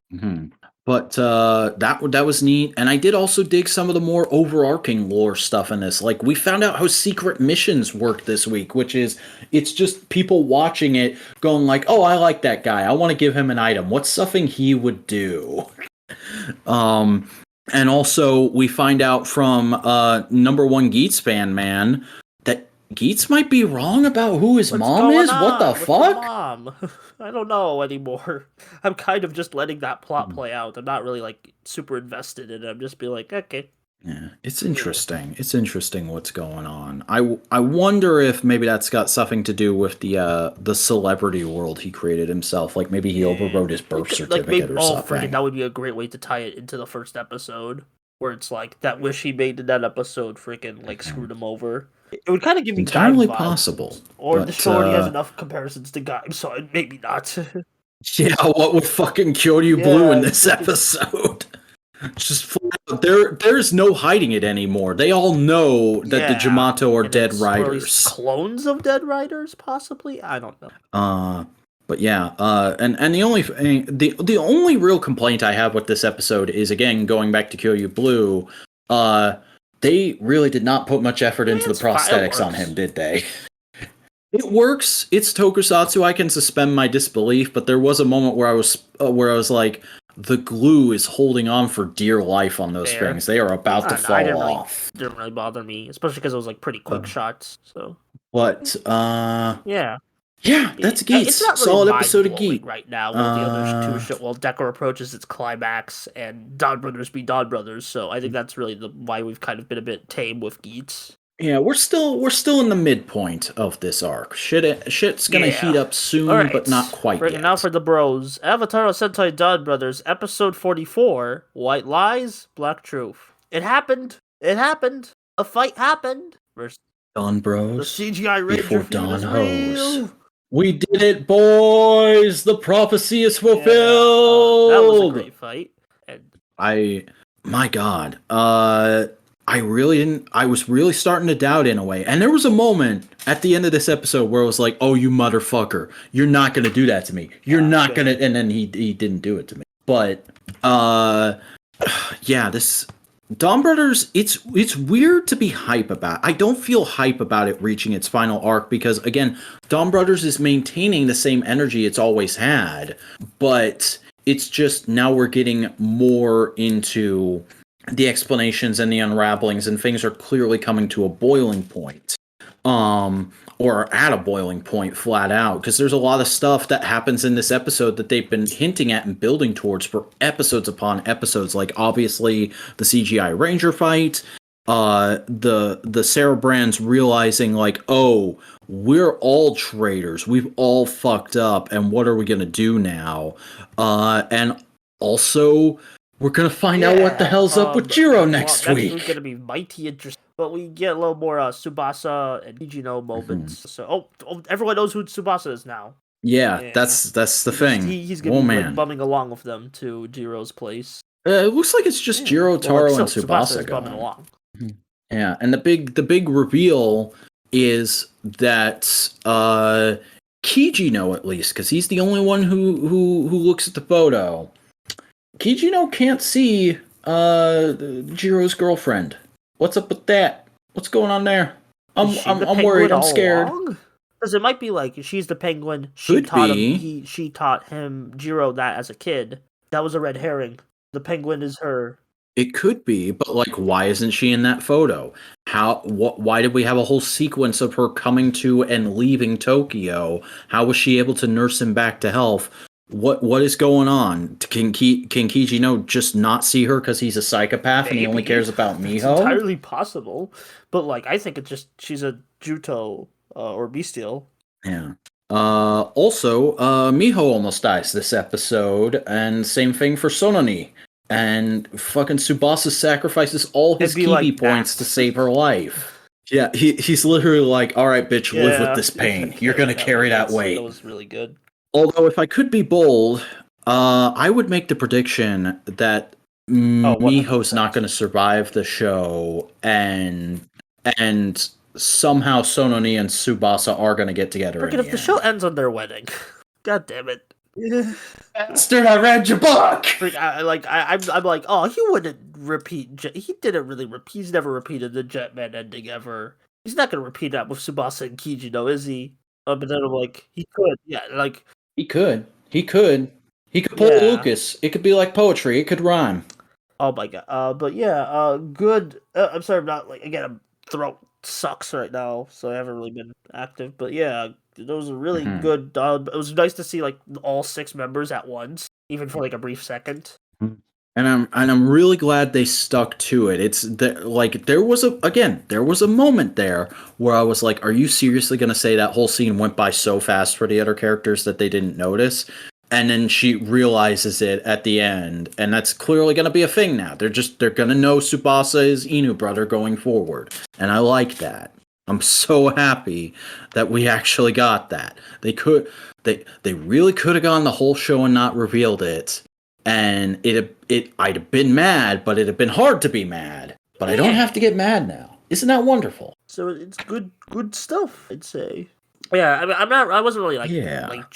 S1: But that was neat, and I did also dig some of the more overarching lore stuff in this. Like, we found out how secret missions work this week, which is it's just people watching it going like, "Oh, I like that guy. I want to give him an item. What's something he would do?" And also we find out from number one Geets fan man that Geets might be wrong about who his mom is. What the fuck?
S2: Mom? I don't know anymore. I'm kind of just letting that plot play out. I'm not really like super invested in it. I'm just being like, okay.
S1: Yeah, it's interesting. It's interesting what's going on. I wonder if maybe that's got something to do with the celebrity world he created himself. Like maybe he overrode his birth certificate or something.
S2: Freaking, that would be a great way to tie it into the first episode, where it's like that wish he made in that episode freaking like screwed him over. It would kind of give me
S1: entirely possible.
S2: Or the show already has enough comparisons to Gaim, so maybe not.
S1: Yeah, what with fucking Kyoryu Blue in this episode? Just there's no hiding it anymore. They all know that the Jamato are dead riders. Or at least
S2: clones of dead riders, possibly? I don't know.
S1: But yeah, and the only real complaint I have with this episode is, again, going back to Kyoryu Blue, they really did not put much effort into the prosthetics on him, did they? It works. It's tokusatsu. I can suspend my disbelief, but there was a moment where I was like, the glue is holding on for dear life on those things. They are about to fall off.
S2: Didn't really bother me, especially because it was like pretty quick shots. So,
S1: but
S2: yeah,
S1: that's Geats.
S2: It's not really
S1: solid episode of Geats
S2: right now. With the other two shows, well, Decker approaches its climax, and Dawn Brothers be Dawn Brothers. So I think that's really why we've kind of been a bit tame with Geats.
S1: Yeah, we're still in the midpoint of this arc. Shit's gonna heat up soon, but not quite yet.
S2: Now for the bros. Avatar Sentai Dawn Brothers, episode 44, White Lies, Black Truth. It happened. A fight happened. Versus
S1: Dawn Bros.
S2: The CGI Ranger
S1: before Dawn Hose. We did it, boys! The prophecy is fulfilled!
S2: That was a great fight. And
S1: my God. I was really starting to doubt in a way. And there was a moment at the end of this episode where I was like, oh, you motherfucker. You're not going to do that to me. You're not going to. And then he didn't do it to me. But, yeah, this Dawn Brothers, it's weird to be hype about. I don't feel hype about it reaching its final arc because, again, Dawn Brothers is maintaining the same energy it's always had. But it's just now we're getting more into the explanations and the unravelings, and things are clearly coming to a boiling point, or at a boiling point flat out, because there's a lot of stuff that happens in this episode that they've been hinting at and building towards for episodes upon episodes, like obviously the CGI Ranger fight, the Cerebrands realizing like, oh, we're all traitors, we've all fucked up, and what are we gonna do now? And also, we're going to find out what the hell's up with Jiro next week.
S2: That's going to be mighty interesting. But we get a little more Tsubasa and Hijino moments. So, everyone knows who Tsubasa is now.
S1: Yeah, that's the thing.
S2: He's going to be bumming along with them to Jiro's place.
S1: It looks like it's just Jiro, Taro, and Tsubasa
S2: going. Bumming along.
S1: Yeah, and the big reveal is that Kijino, at least, because he's the only one who looks at the photo. Kijino can't see Jiro's girlfriend. What's up with that? What's going on there? I'm worried. I'm scared.
S2: Because it might be like she's the penguin.
S1: Could be.
S2: She taught him Jiro that as a kid. That was a red herring. The penguin is her.
S1: It could be, but like, why isn't she in that photo? Why did we have a whole sequence of her coming to and leaving Tokyo? How was she able to nurse him back to health? What is going on? Can Kijino just not see her because he's a psychopath and he only cares about Miho?
S2: It's entirely possible, but like I think it's just she's a Juto or bestial.
S1: Yeah. Also, Miho almost dies this episode, and same thing for Sononi. And fucking Tsubasa sacrifices all his Kibi points to save her life. Yeah, he's literally like, all right, bitch, live with this pain. You're gonna carry that weight.
S2: That was really good.
S1: Although, if I could be bold, I would make the prediction that Miho's not going to survive the show, and somehow Sononi and Tsubasa are going to get together.
S2: If the show ends on their wedding, god damn it!
S1: Bastard, I read your book.
S2: I'm like, oh, he wouldn't repeat. He didn't really repeat. He's never repeated the Jetman ending ever. He's not going to repeat that with Tsubasa and Kijino, is he? But then I'm like, he could, yeah, like.
S1: He could pull Lucas. It could be like poetry. It could rhyme.
S2: Oh my god. But yeah, good. I'm sorry, I'm not like, again, throat sucks right now, so I haven't really been active. But yeah, those are really good. It was nice to see like all 6 members at once, even for like a brief second.
S1: And I'm really glad they stuck to it. It's like there was a moment there where I was like, are you seriously going to say that whole scene went by so fast for the other characters that they didn't notice? And then she realizes it at the end, and that's clearly going to be a thing now. They're going to know Tsubasa is Inu brother going forward. And I like that. I'm so happy that we actually got that. They really could have gone the whole show and not revealed it. And I'd have been mad, but it'd have been hard to be mad. But I don't have to get mad now. Isn't that wonderful?
S2: So it's good stuff, I'd say. Yeah, I mean, I wasn't really like,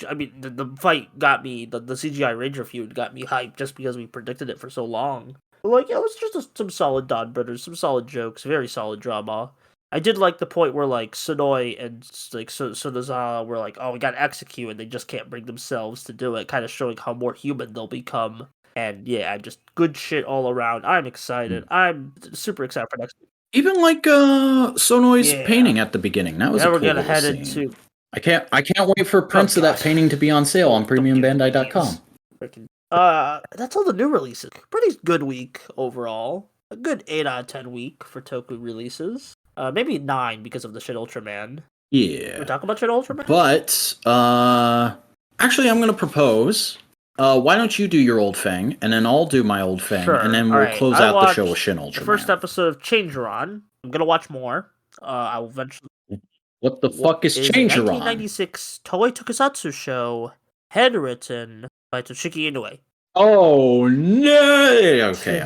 S2: I mean, the fight got me, the CGI Ranger feud got me hyped just because we predicted it for so long. But like, yeah, it was just some solid Don Brothers, some solid jokes, very solid drama. I did like the point where like Sonoi and like Sonozawa were like, oh, we got to execute, and they just can't bring themselves to do it, kind of showing how more human they'll become. And yeah, just good shit all around. I'm excited. I'm super excited for next week.
S1: Even like Sonoi's painting at the beginning, that was a cool little scene. I can't wait for prints of that painting to be on sale on premiumbandai.com.
S2: That's all the new releases. Pretty good week overall. A good 8 out of 10 week for Toku releases. Maybe 9 because of the Shin Ultraman.
S1: Yeah.
S2: We talk about Shin Ultraman?
S1: But, actually, I'm going to propose. Why don't you do your old thing, and then I'll do my old thing, and then we'll close out the show with Shin Ultraman.
S2: The first episode of Changeron. I'm going to watch more. I'll eventually...
S1: What the fuck is Changeron?
S2: 1996 Toei Tokusatsu show, head written by Toshiki Inoue.
S1: Oh no! Okay,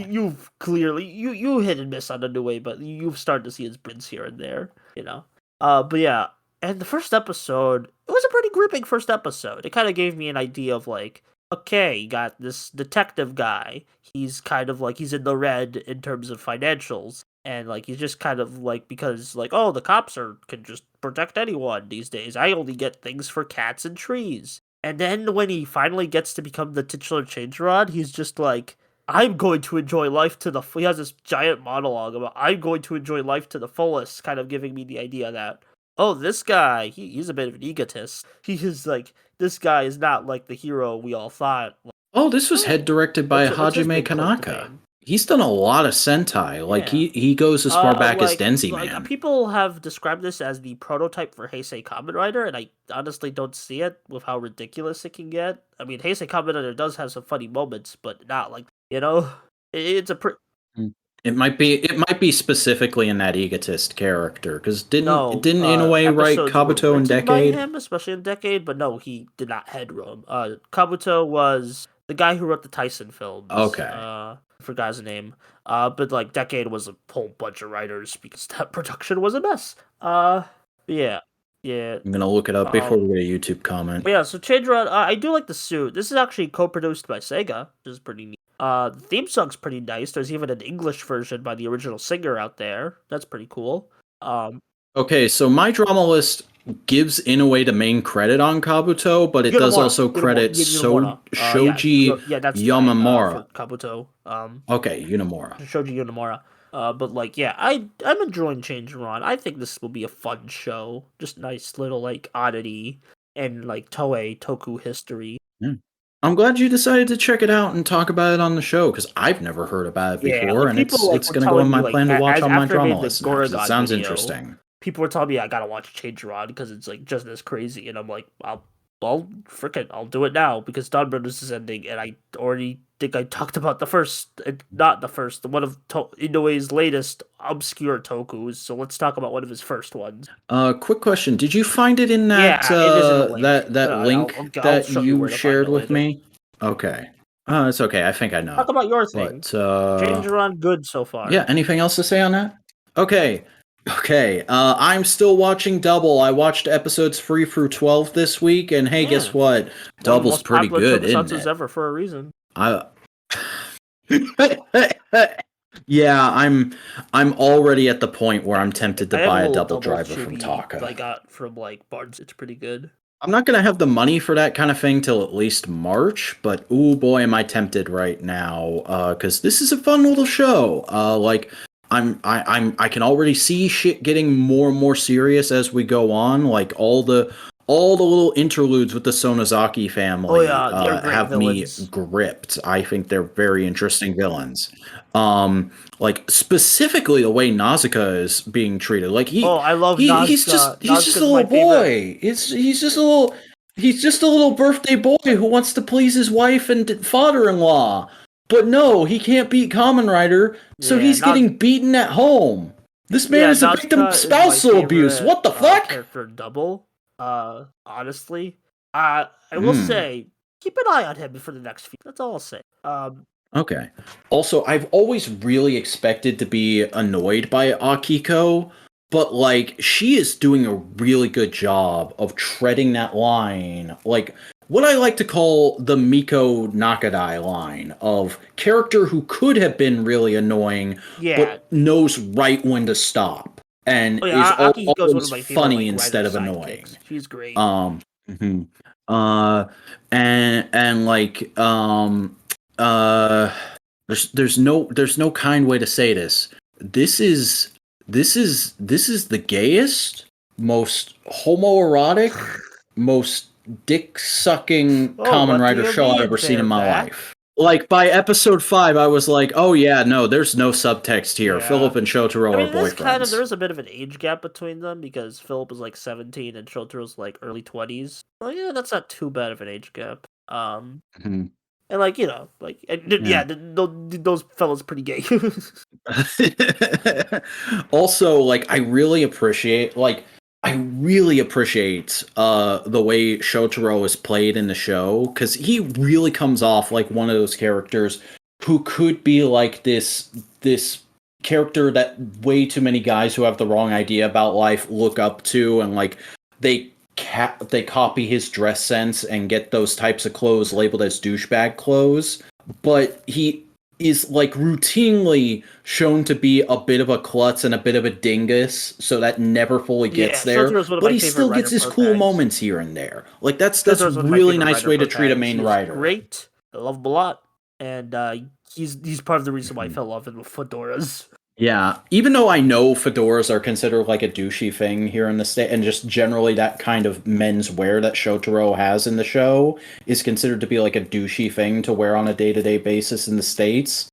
S2: you've clearly you hit and miss on the new way, but you've started to see his prints here and there, you know. But yeah, and the first episode, it was a pretty gripping first episode. It kind of gave me an idea of like, okay, you got this detective guy. He's kind of like he's in the red in terms of financials, and like he's just kind of like because like oh the cops can just protect anyone these days. I only get things for cats and trees. And then when he finally gets to become the titular Changeron, he's just like, I'm going to enjoy life to the... He has this giant monologue about, I'm going to enjoy life to the fullest, kind of giving me the idea that, oh, this guy, he's a bit of an egotist. He is like, this guy is not like the hero we all thought.
S1: Oh, this was head directed by Hajime Kanaka. He's done a lot of Sentai. Like, he goes as far back as Denzi Man.
S2: People have described this as the prototype for Heisei Kamen Rider, and I honestly don't see it with how ridiculous it can get. I mean, Heisei Kamen Rider does have some funny moments, but not like, you know? It's a
S1: It might be specifically in that egotist character, because didn't Inoue write Kabuto and Decade?
S2: By him, especially in Decade, but no, he did not head roam. Kabuto was the guy who wrote the Tyson films.
S1: Okay.
S2: forgot his name. But like Decade was a whole bunch of writers because that production was a mess. Yeah, yeah.
S1: I'm gonna look it up before we get a YouTube comment.
S2: Yeah, so Change Run, I do like the suit. This is actually co-produced by Sega, which is pretty neat. The theme song's pretty nice. There's even an English version by the original singer out there. That's pretty cool.
S1: Okay, so my drama list gives in a way the main credit on Kabuto, but it does also credit Shoji
S2: that's
S1: Yamamura.
S2: for Kabuto.
S1: Okay, Unamura.
S2: Shoji Yamamura. But like, yeah, I'm enjoying Change Run. I think this will be a fun show. Just nice little like oddity and like Toei Toku history.
S1: Yeah. I'm glad you decided to check it out and talk about it on the show because I've never heard about it before,
S2: like,
S1: and it's going to go in my plan to watch on my drama list. It sounds
S2: video,
S1: interesting.
S2: People were telling me I gotta watch Change Rod because it's like just as crazy, and I'm like, I'll do it now because Dawn Brothers is ending, and I already think I talked about the one of Inoue's latest obscure tokus. So let's talk about one of his first ones.
S1: Quick question: did you find it in that link that you shared with me? Okay. It's okay. I think I know.
S2: Talk about your thing. Change Rod good so far.
S1: Yeah. Anything else to say on that? Okay. I'm still watching Double. I watched episodes 3 through 12 this week, and hey, guess what? Double's pretty good, isn't it?
S2: Ever for a reason.
S1: Yeah, I'm already at the point where I'm tempted to buy a double driver from Taka.
S2: I got from like Barnes. It's pretty good.
S1: I'm not gonna have the money for that kind of thing till at least March, but ooh boy, am I tempted right now? Because this is a fun little show. I can already see shit getting more and more serious as we go on. Like all the little interludes with the Sonozaki family have villains. Me gripped. I think they're very interesting villains. Like specifically the way Nausicaa is being treated. Like
S2: I love Nausicaa.
S1: He's just a little boy. He's just a little birthday boy who wants to please his wife and father-in-law. But no, he can't beat Kamen Rider, so he's getting beaten at home. This man is a victim of spousal abuse. What the fuck?
S2: Character Double. Honestly, I will say keep an eye on him for the next few. That's all I'll say.
S1: Okay. Also, I've always really expected to be annoyed by Akiko, but like she is doing a really good job of treading that line. Like what I like to call the Miko Nakadai line of character who could have been really annoying, but knows right when to stop. And is always funny instead of annoying.
S2: She's great.
S1: There's no kind way to say this. This is the gayest, most homoerotic, most dick-sucking Kamen Rider show I've ever seen in my life. Like, by episode 5, I was like, oh yeah, no, there's no subtext here. Yeah. Philip and Shotaro are boyfriends.
S2: There's a bit of an age gap between them, because Philip is like 17 and Shotaro's like early 20s. Well, yeah, that's not too bad of an age gap. And like, you know, like, those fellas pretty gay.
S1: Also, like, I really appreciate the way Shotaro is played in the show, because he really comes off like one of those characters who could be like this character that way too many guys who have the wrong idea about life look up to, and like they copy his dress sense and get those types of clothes labeled as douchebag clothes. But he is like routinely shown to be a bit of a klutz and a bit of a dingus, so that never fully gets there. But he still gets his cool moments here and there. Like that's a really nice way to treat a main writer.
S2: Great, I love him a lot, and he's part of the reason why I fell in love with fedoras.
S1: Yeah, even though I know fedoras are considered like a douchey thing here in the state, and just generally that kind of men's wear that Shotaro has in the show is considered to be like a douchey thing to wear on a day-to-day basis in the States.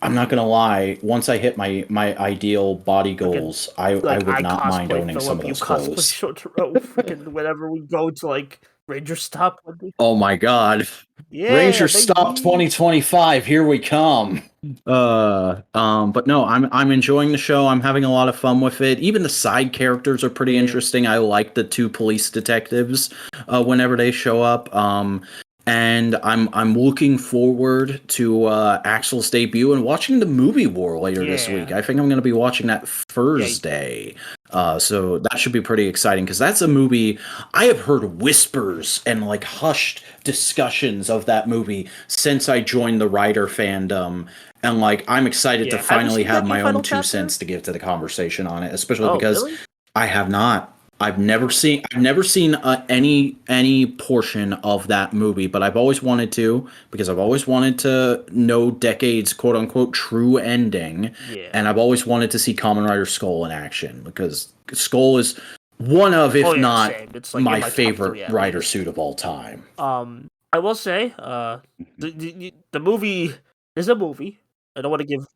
S1: I'm not gonna lie, once I hit my ideal body goals, I would not mind owning some of those clothes.
S2: Shotaro, freaking whenever we go to like Ranger Stop.
S1: Oh my god. Yeah, Ranger Stop 2025, here we come. But no, I'm enjoying the show. I'm having a lot of fun with it. Even the side characters are pretty interesting. I like the 2 police detectives whenever they show up. and I'm looking forward to Axel's debut and watching the movie war later this week. I think I'm going to be watching that Thursday. So that should be pretty exciting because that's a movie I have heard whispers and like hushed discussions of that movie since I joined the Rider fandom. And like I'm excited to finally have my own 2 cents to give to the conversation on it, especially because I have not. I've never seen any portion of that movie, but I've always wanted to because I've always wanted to know Decade's quote unquote true ending, and I've always wanted to see Kamen Rider Skull in action because Skull is one of, if not it's like my favorite rider suit of all time.
S2: I will say, the movie is a movie. I don't want to give.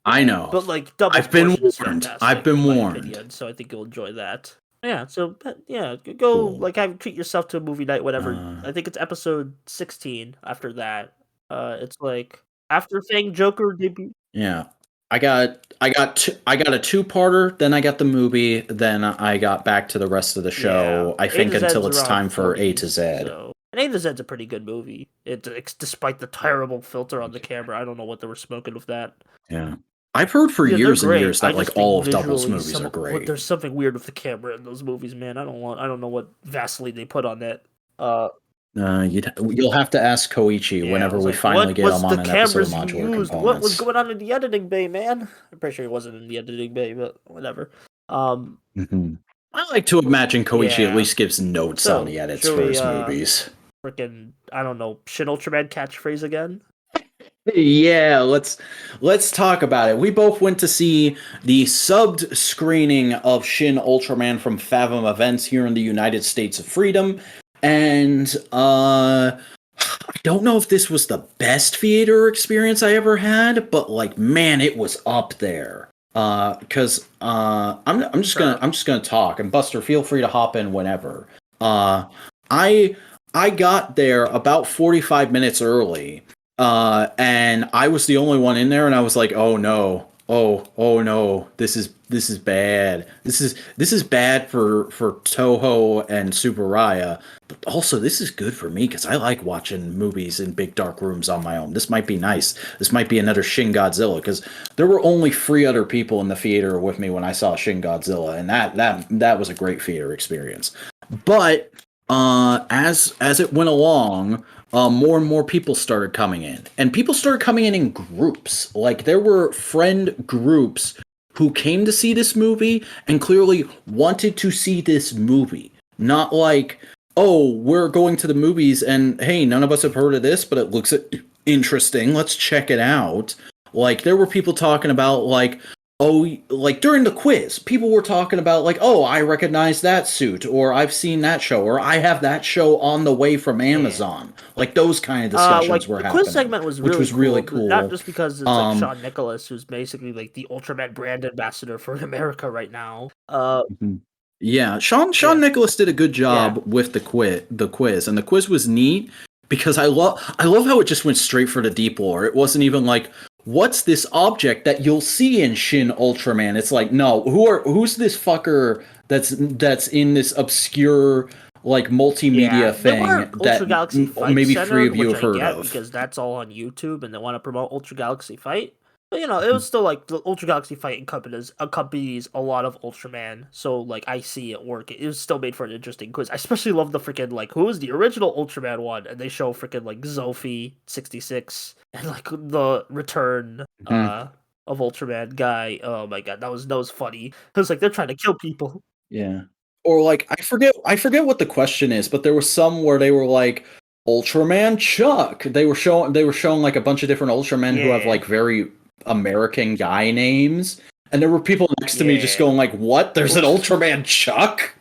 S1: I know,
S2: but like
S1: I've been warned. I've been warned,
S2: opinion, so I think you'll enjoy that. Yeah, so yeah, go like treat yourself to a movie night, whatever. I think it's episode 16. After that, it's like after Fang Joker debut.
S1: Yeah, I got a 2-parter. Then I got the movie. Then I got back to the rest of the show. I think until it's time for A to Z.
S2: So. And A to Z's a pretty good movie. Despite the terrible filter on the camera, I don't know what they were smoking with that.
S1: Yeah. I've heard for years and years that like all of Double's movies are great.
S2: There's something weird with the camera in those movies, man. I don't know what Vaseline they put on that.
S1: You'll have to ask Koichi whenever we finally get him on an episode of Modular Components.
S2: What was going on in the editing bay, man? I'm pretty sure he wasn't in the editing bay, but whatever.
S1: I like to imagine Koichi at least gives notes on the edits for his movies.
S2: Freaking, I don't know, Shin Ultraman catchphrase again?
S1: Yeah, let's talk about it. We both went to see the subbed screening of Shin Ultraman from Fathom Events here in the United States of Freedom, and I don't know if this was the best theater experience I ever had, but like, man, it was up there. Because I'm just gonna talk, and Buster, feel free to hop in whenever. I got there about 45 minutes early. And I was the only one in there, and I was like, "Oh no, oh no, this is bad. This is bad for Toho and Tsuburaya, but also this is good for me because I like watching movies in big dark rooms on my own. This might be nice. This might be another Shin Godzilla because there were only 3 other people in the theater with me when I saw Shin Godzilla, and that was a great theater experience. But as it went along, more and more people started coming in, and people started coming in groups. Like there were friend groups who came to see this movie and clearly wanted to see this movie. Not like, oh, we're going to the movies and hey, none of us have heard of this, but it looks interesting. Let's check it out. Like there were people talking about like, oh, like during the quiz, people were talking about like, oh, I recognize that suit, or I've seen that show, or I have that show on the way from Amazon. Like those kind of discussions were happening.
S2: The quiz segment was really cool. Not just because it's like Sean Nicholas, who's basically like the Ultraman brand ambassador for America right now.
S1: Yeah, Sean Nicholas did a good job with the quiz, and the quiz was neat because I love how it just went straight for the deep lore. It wasn't even like, what's this object that you'll see in Shin Ultraman? It's like, no, who's this fucker that's in this obscure like multimedia thing that maybe 3 of you have heard of?
S2: Because that's all on YouTube, and they want to promote Ultra Galaxy Fight. But you know, it was still like the Ultra Galaxy Fight accompanies a lot of Ultraman, so like I see it work. It was still made for an interesting quiz. I especially love the freaking like who is the original Ultraman one, and they show freaking like Zophie 66 and like the return of Ultraman guy. Oh my god, that was funny. It was like they're trying to kill people.
S1: Yeah. Or like I forget what the question is, but there was some where they were like Ultraman Chuck. They were showing like a bunch of different Ultramen who have like very American guy names, and there were people next to me just going like, what? There's an Ultraman Chuck?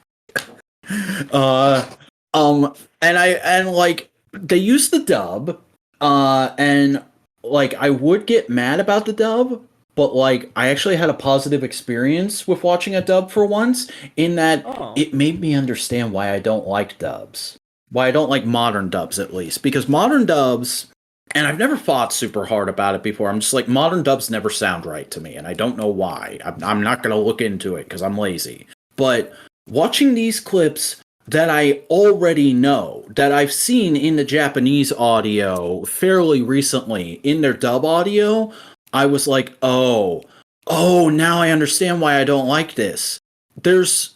S1: And like they used the dub, and like I would get mad about the dub, but like I actually had a positive experience with watching a dub for once, in that it made me understand why I don't like dubs. Why I don't like modern dubs, at least. Because modern dubs, and I've never thought super hard about it before, I'm just like, modern dubs never sound right to me, and I don't know why. I'm not going to look into it because I'm lazy. But watching these clips that I already know, that I've seen in the Japanese audio fairly recently, in their dub audio, I was like, now I understand why I don't like this. There's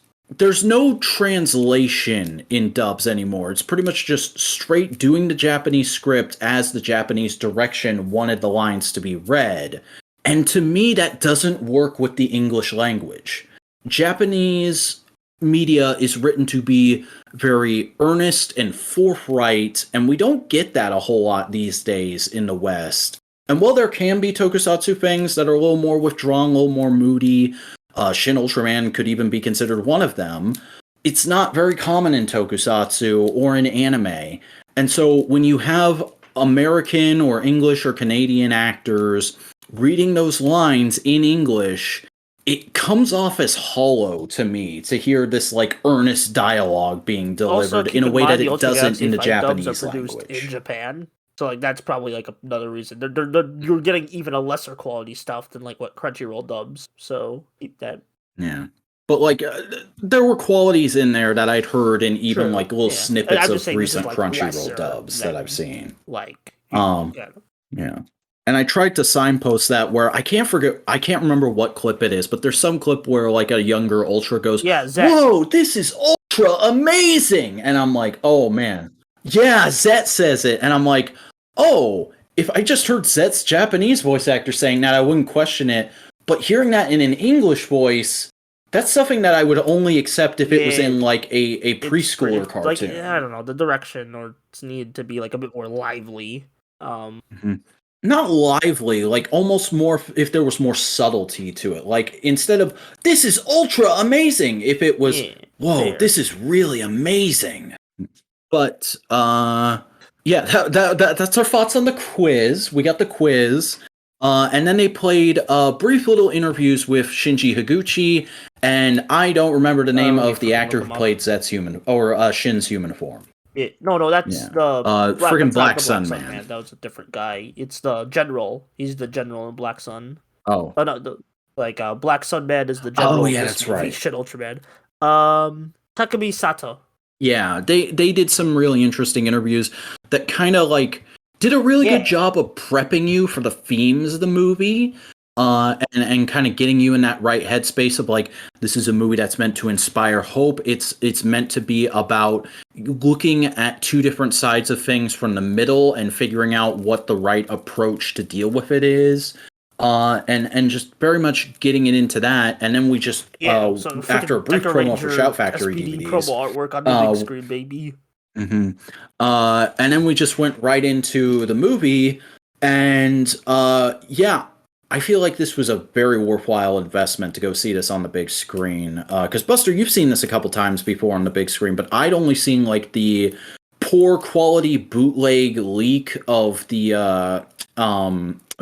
S1: no translation in dubs anymore. It's pretty much just straight doing the Japanese script as the Japanese direction wanted the lines to be read. And to me, that doesn't work with the English language. Japanese media is written to be very earnest and forthright, and we don't get that a whole lot these days in the West. And while there can be tokusatsu things that are a little more withdrawn, a little more moody, Shin Ultraman could even be considered one of them, it's not very common in tokusatsu or in anime. And so when you have American or English or Canadian actors reading those lines in English, it comes off as hollow to me to hear this like earnest dialogue being delivered in a way that it doesn't in the Japanese language.
S2: In Japan, so like that's probably like another reason. You're getting even a lesser quality stuff than like what Crunchyroll dubs. So keep that.
S1: Yeah, but like there were qualities in there that I'd heard in even like little snippets of recent like Crunchyroll dubs that I've seen.
S2: Like,
S1: yeah. And I tried to signpost that where I can't remember what clip it is, but there's some clip where like a younger Ultra goes, "Whoa, this is ultra amazing!" And I'm like, "Oh man, yeah." Zet says it, and I'm like, "Oh, if I just heard Zet's Japanese voice actor saying that, I wouldn't question it. But hearing that in an English voice, that's something that I would only accept if it was in like a preschooler cartoon.
S2: Like, I don't know, the direction or it's needed to be like a bit more lively."
S1: Not lively, like almost more if there was more subtlety to it. Like instead of "this is ultra amazing," if it was "whoa, this is really amazing." But that's our thoughts on the quiz. We got the quiz. And then they played brief little interviews with Shinji Higuchi, and I don't remember the name of the actor who played Zet's human or Shin's human form.
S2: No, that's the
S1: friggin' Black Sun man.
S2: That was a different guy. It's the general. He's the general in Black Sun.
S1: Oh,
S2: no, Black Sun Man is the general.
S1: Oh yeah, that's right.
S2: Shin Ultraman. Takumi Sato.
S1: Yeah, they did some really interesting interviews that kind of like did a really good job of prepping you for the themes of the movie. And kind of getting you in that right headspace of like, this is a movie that's meant to inspire hope. It's meant to be about looking at two different sides of things from the middle and figuring out what the right approach to deal with it is. And just very much getting it into that. And then we just, after a brief promo for Shout Factory
S2: SPD
S1: DVDs.
S2: promo artwork on the big screen, baby.
S1: Mm-hmm. And then we just went right into the movie. And, I feel like this was a very worthwhile investment to go see this on the big screen. Because Buster, you've seen this a couple times before on the big screen, but I'd only seen like the poor quality bootleg leak of the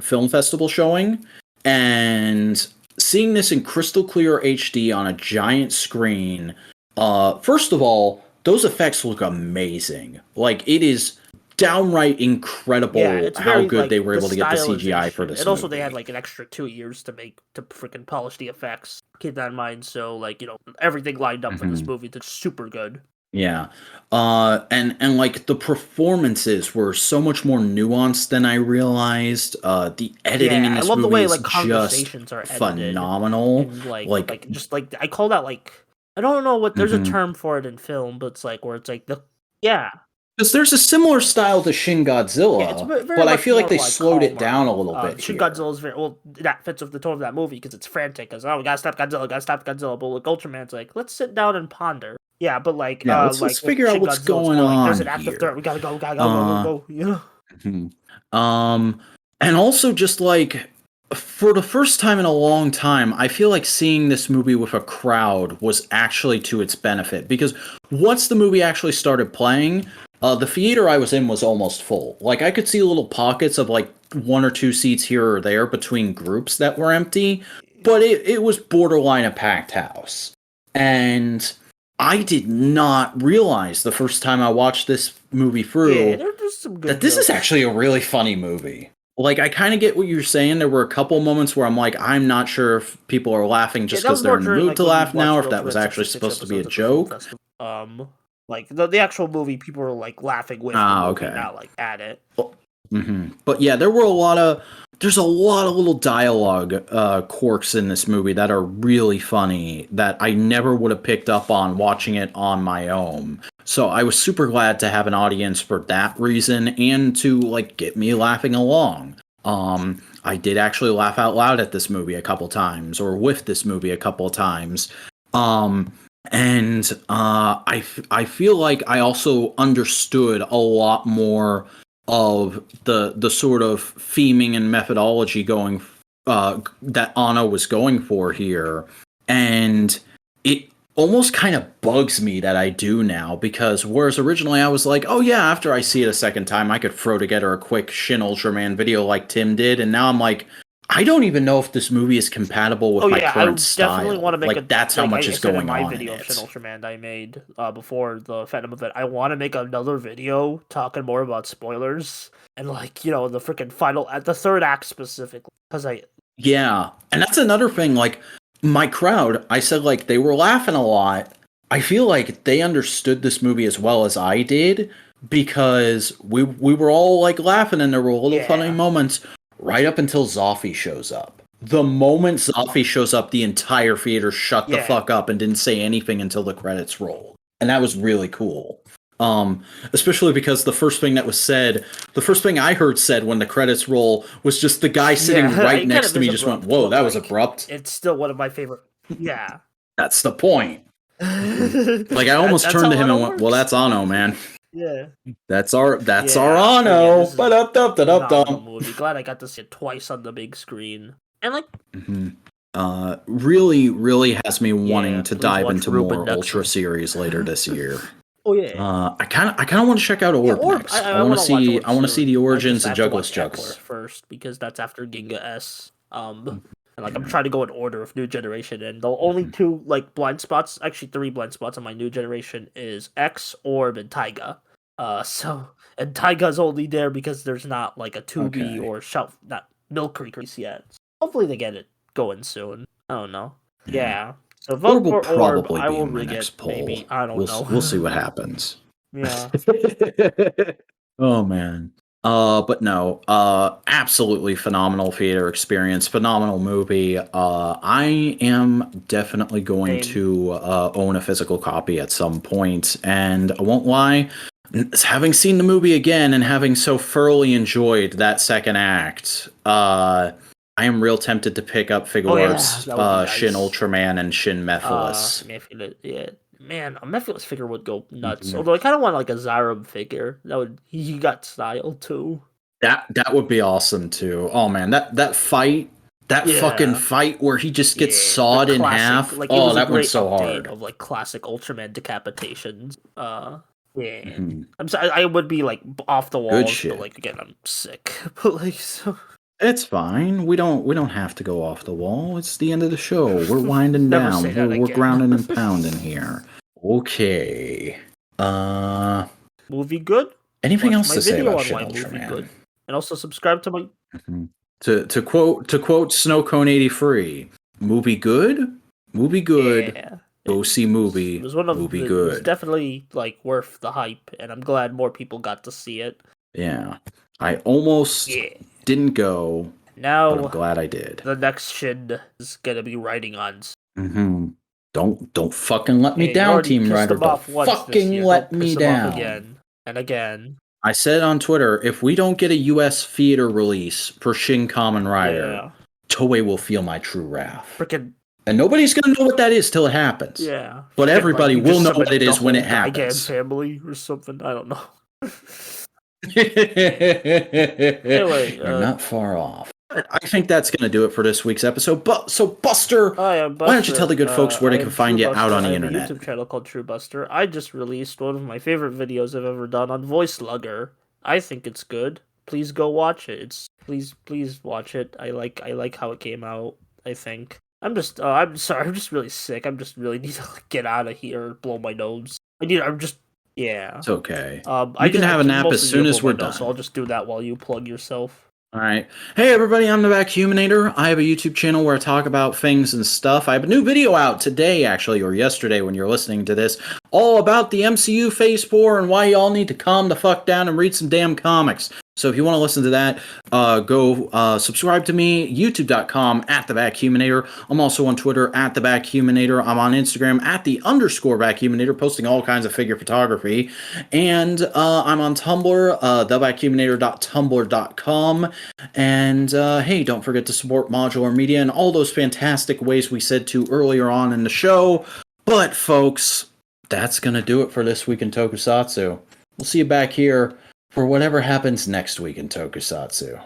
S1: film festival showing, and seeing this in crystal clear HD on a giant screen. First of all, those effects look amazing. Like it is downright incredible how good they were able to get the CGI for this.
S2: And also they had like an extra 2 years to freaking polish the effects. Keep that in mind. So like, everything lined up for this movie that's super good.
S1: Yeah. And like the performances were so much more nuanced than I realized. The editing in this movie the way, is conversations are phenomenal.
S2: And, like I call that like, I don't know what there's a term for it in film, but it's like where it's like because
S1: there's a similar style to Shin Godzilla, but I feel like they slowed it down a little bit.
S2: Shin Godzilla is that fits with the tone of that movie because it's frantic. Because we gotta stop Godzilla. But like Ultraman's like, let's sit down and ponder. Yeah, but like,
S1: let's figure out what's going on.
S2: There's an active threat. We gotta go.
S1: And also just like, for the first time in a long time, I feel like seeing this movie with a crowd was actually to its benefit, because once the movie actually started playing, the theater I was in was almost full. Like, I could see little pockets of, like, 1 or 2 seats here or there between groups that were empty, but it was borderline a packed house. And I did not realize the first time I watched this movie through that this is actually a really funny movie. Like, I kind of get what you're saying. There were a couple moments where I'm like, I'm not sure if people are laughing just because they're in the mood to laugh now, or if that was actually supposed to be a joke.
S2: Like the actual movie, people were like laughing with the movie, not like at it.
S1: But yeah, there's a lot of little dialogue quirks in this movie that are really funny that I never would have picked up on watching it on my own. So I was super glad to have an audience for that reason and to like get me laughing along. I did actually laugh out loud at this movie a couple times, or with this movie a couple times. I feel like I also understood a lot more of the sort of theming and methodology going that Anno was going for here, and it almost kind of bugs me that I do now, because whereas originally I was like, oh yeah, after I see it a second time I could throw together a quick Shin Ultraman video like Tim did, and now I'm like, I don't even know if this movie is compatible with my current style. Definitely want to make that's how much is going on in
S2: video of Shin Ultraman I made before the Phantom event. I want to make another video talking more about spoilers and like, the freaking final at the third act specifically, because
S1: yeah, and that's another thing. Like my crowd, I said like they were laughing a lot. I feel like they understood this movie as well as I did, because we were all like laughing and there were little funny moments. Right up until Zoffy shows up. The moment Zoffy shows up, the entire theater shut the fuck up and didn't say anything until the credits rolled. And that was really cool. Especially because the first thing I heard said when the credits roll was just the guy sitting right next to me just went, whoa, that was abrupt.
S2: It's still one of my favorite. Yeah.
S1: That's the point. Like I almost turned to him and went, well, that's Anno, man.
S2: Yeah,
S1: that's our Anno.
S2: Movie. Glad I got to see it twice on the big screen, and like,
S1: really has me wanting to dive into more Ultra series later this year.
S2: Oh yeah.
S1: I kind of want to check out Orb next. I want to see the origins of Juggler's Juggler
S2: first, because that's after Ginga S. And like I'm trying to go in order of New Generation, and the only two like blind spots, actually 3 blind spots on my New Generation is X, Orb, and Taiga. And Taiga's only there because there's not like a 2B or not Milk Creek yet. So hopefully they get it going soon. I don't know. Yeah. So vote for Orb. I will rig it. Maybe. I don't know.
S1: We'll see what happens.
S2: Yeah.
S1: Oh man. But no. Absolutely phenomenal theater experience. Phenomenal movie. I am definitely going to own a physical copy at some point, and I won't lie. Having seen the movie again and having so thoroughly enjoyed that second act, I am real tempted to pick up Figuarts, nice. Shin Ultraman, and Shin Mephiles.
S2: Yeah, man, a Mephiles figure would go nuts. Although I kind of want like a Zyram figure. He got style too.
S1: That would be awesome too. Oh man, that fight. That fucking fight where he just gets sawed in half.
S2: Like, that one's so hard. Of like classic Ultraman decapitations. Yeah, I'm sorry. I would be like off the wall.
S1: Good shit.
S2: But like again, I'm sick. But like, so
S1: it's fine. We don't have to go off the wall. It's the end of the show. We're winding down. We're grounding and pounding here. Okay.
S2: Movie good.
S1: Anything else to say about Shin Ultraman?
S2: Good. And also subscribe to my.
S1: To quote Snowcone83, movie good.
S2: Yeah.
S1: Go see movie.
S2: It was one of
S1: movie
S2: good.
S1: Good.
S2: It was definitely like worth the hype, and I'm glad more people got to see it.
S1: Yeah, I almost didn't go.
S2: Now
S1: but I'm glad I did.
S2: The next Shin is gonna be riding on.
S1: Don't fucking let me down, Team Rider. Don't fucking let me down
S2: again and again.
S1: I said on Twitter, if we don't get a U.S. theater release for Shin Kamen Rider, Toei will feel my true wrath.
S2: Freaking.
S1: And nobody's going to know what that is till it happens.
S2: Yeah.
S1: But everybody will know what it is when it happens.
S2: Gigan family or something. I don't know.
S1: Anyway, you're not far off. I think that's going to do it for this week's episode. So, Buster, why don't you tell the good folks where they can find you out on the internet?
S2: I have a YouTube channel called True Buster. I just released one of my favorite videos I've ever done on Voice Lugger. I think it's good. Please go watch it. Please watch it. I like how it came out. I think. I'm sorry. I'm just really sick. I'm just really need to get out of here. Blow my nose. Yeah.
S1: It's okay.
S2: I
S1: can have a nap as soon as we're done.
S2: So I'll just do that while you plug yourself.
S1: All right. Hey, everybody, I'm the Vacuuminator. I have a YouTube channel where I talk about things and stuff. I have a new video out today, actually, or yesterday when you're listening to this, all about the MCU Phase 4 and why y'all need to calm the fuck down and read some damn comics. So if you want to listen to that, go subscribe to me, youtube.com @thevacuuminator. I'm also on Twitter @thevacuuminator. I'm on Instagram @the_vacuuminator, posting all kinds of figure photography. And I'm on Tumblr, thevacuuminator.tumblr.com. And hey, don't forget to support Modular Media and all those fantastic ways we said to earlier on in the show. But folks, that's going to do it for this week in Tokusatsu. We'll see you back here for whatever happens next week in Tokusatsu.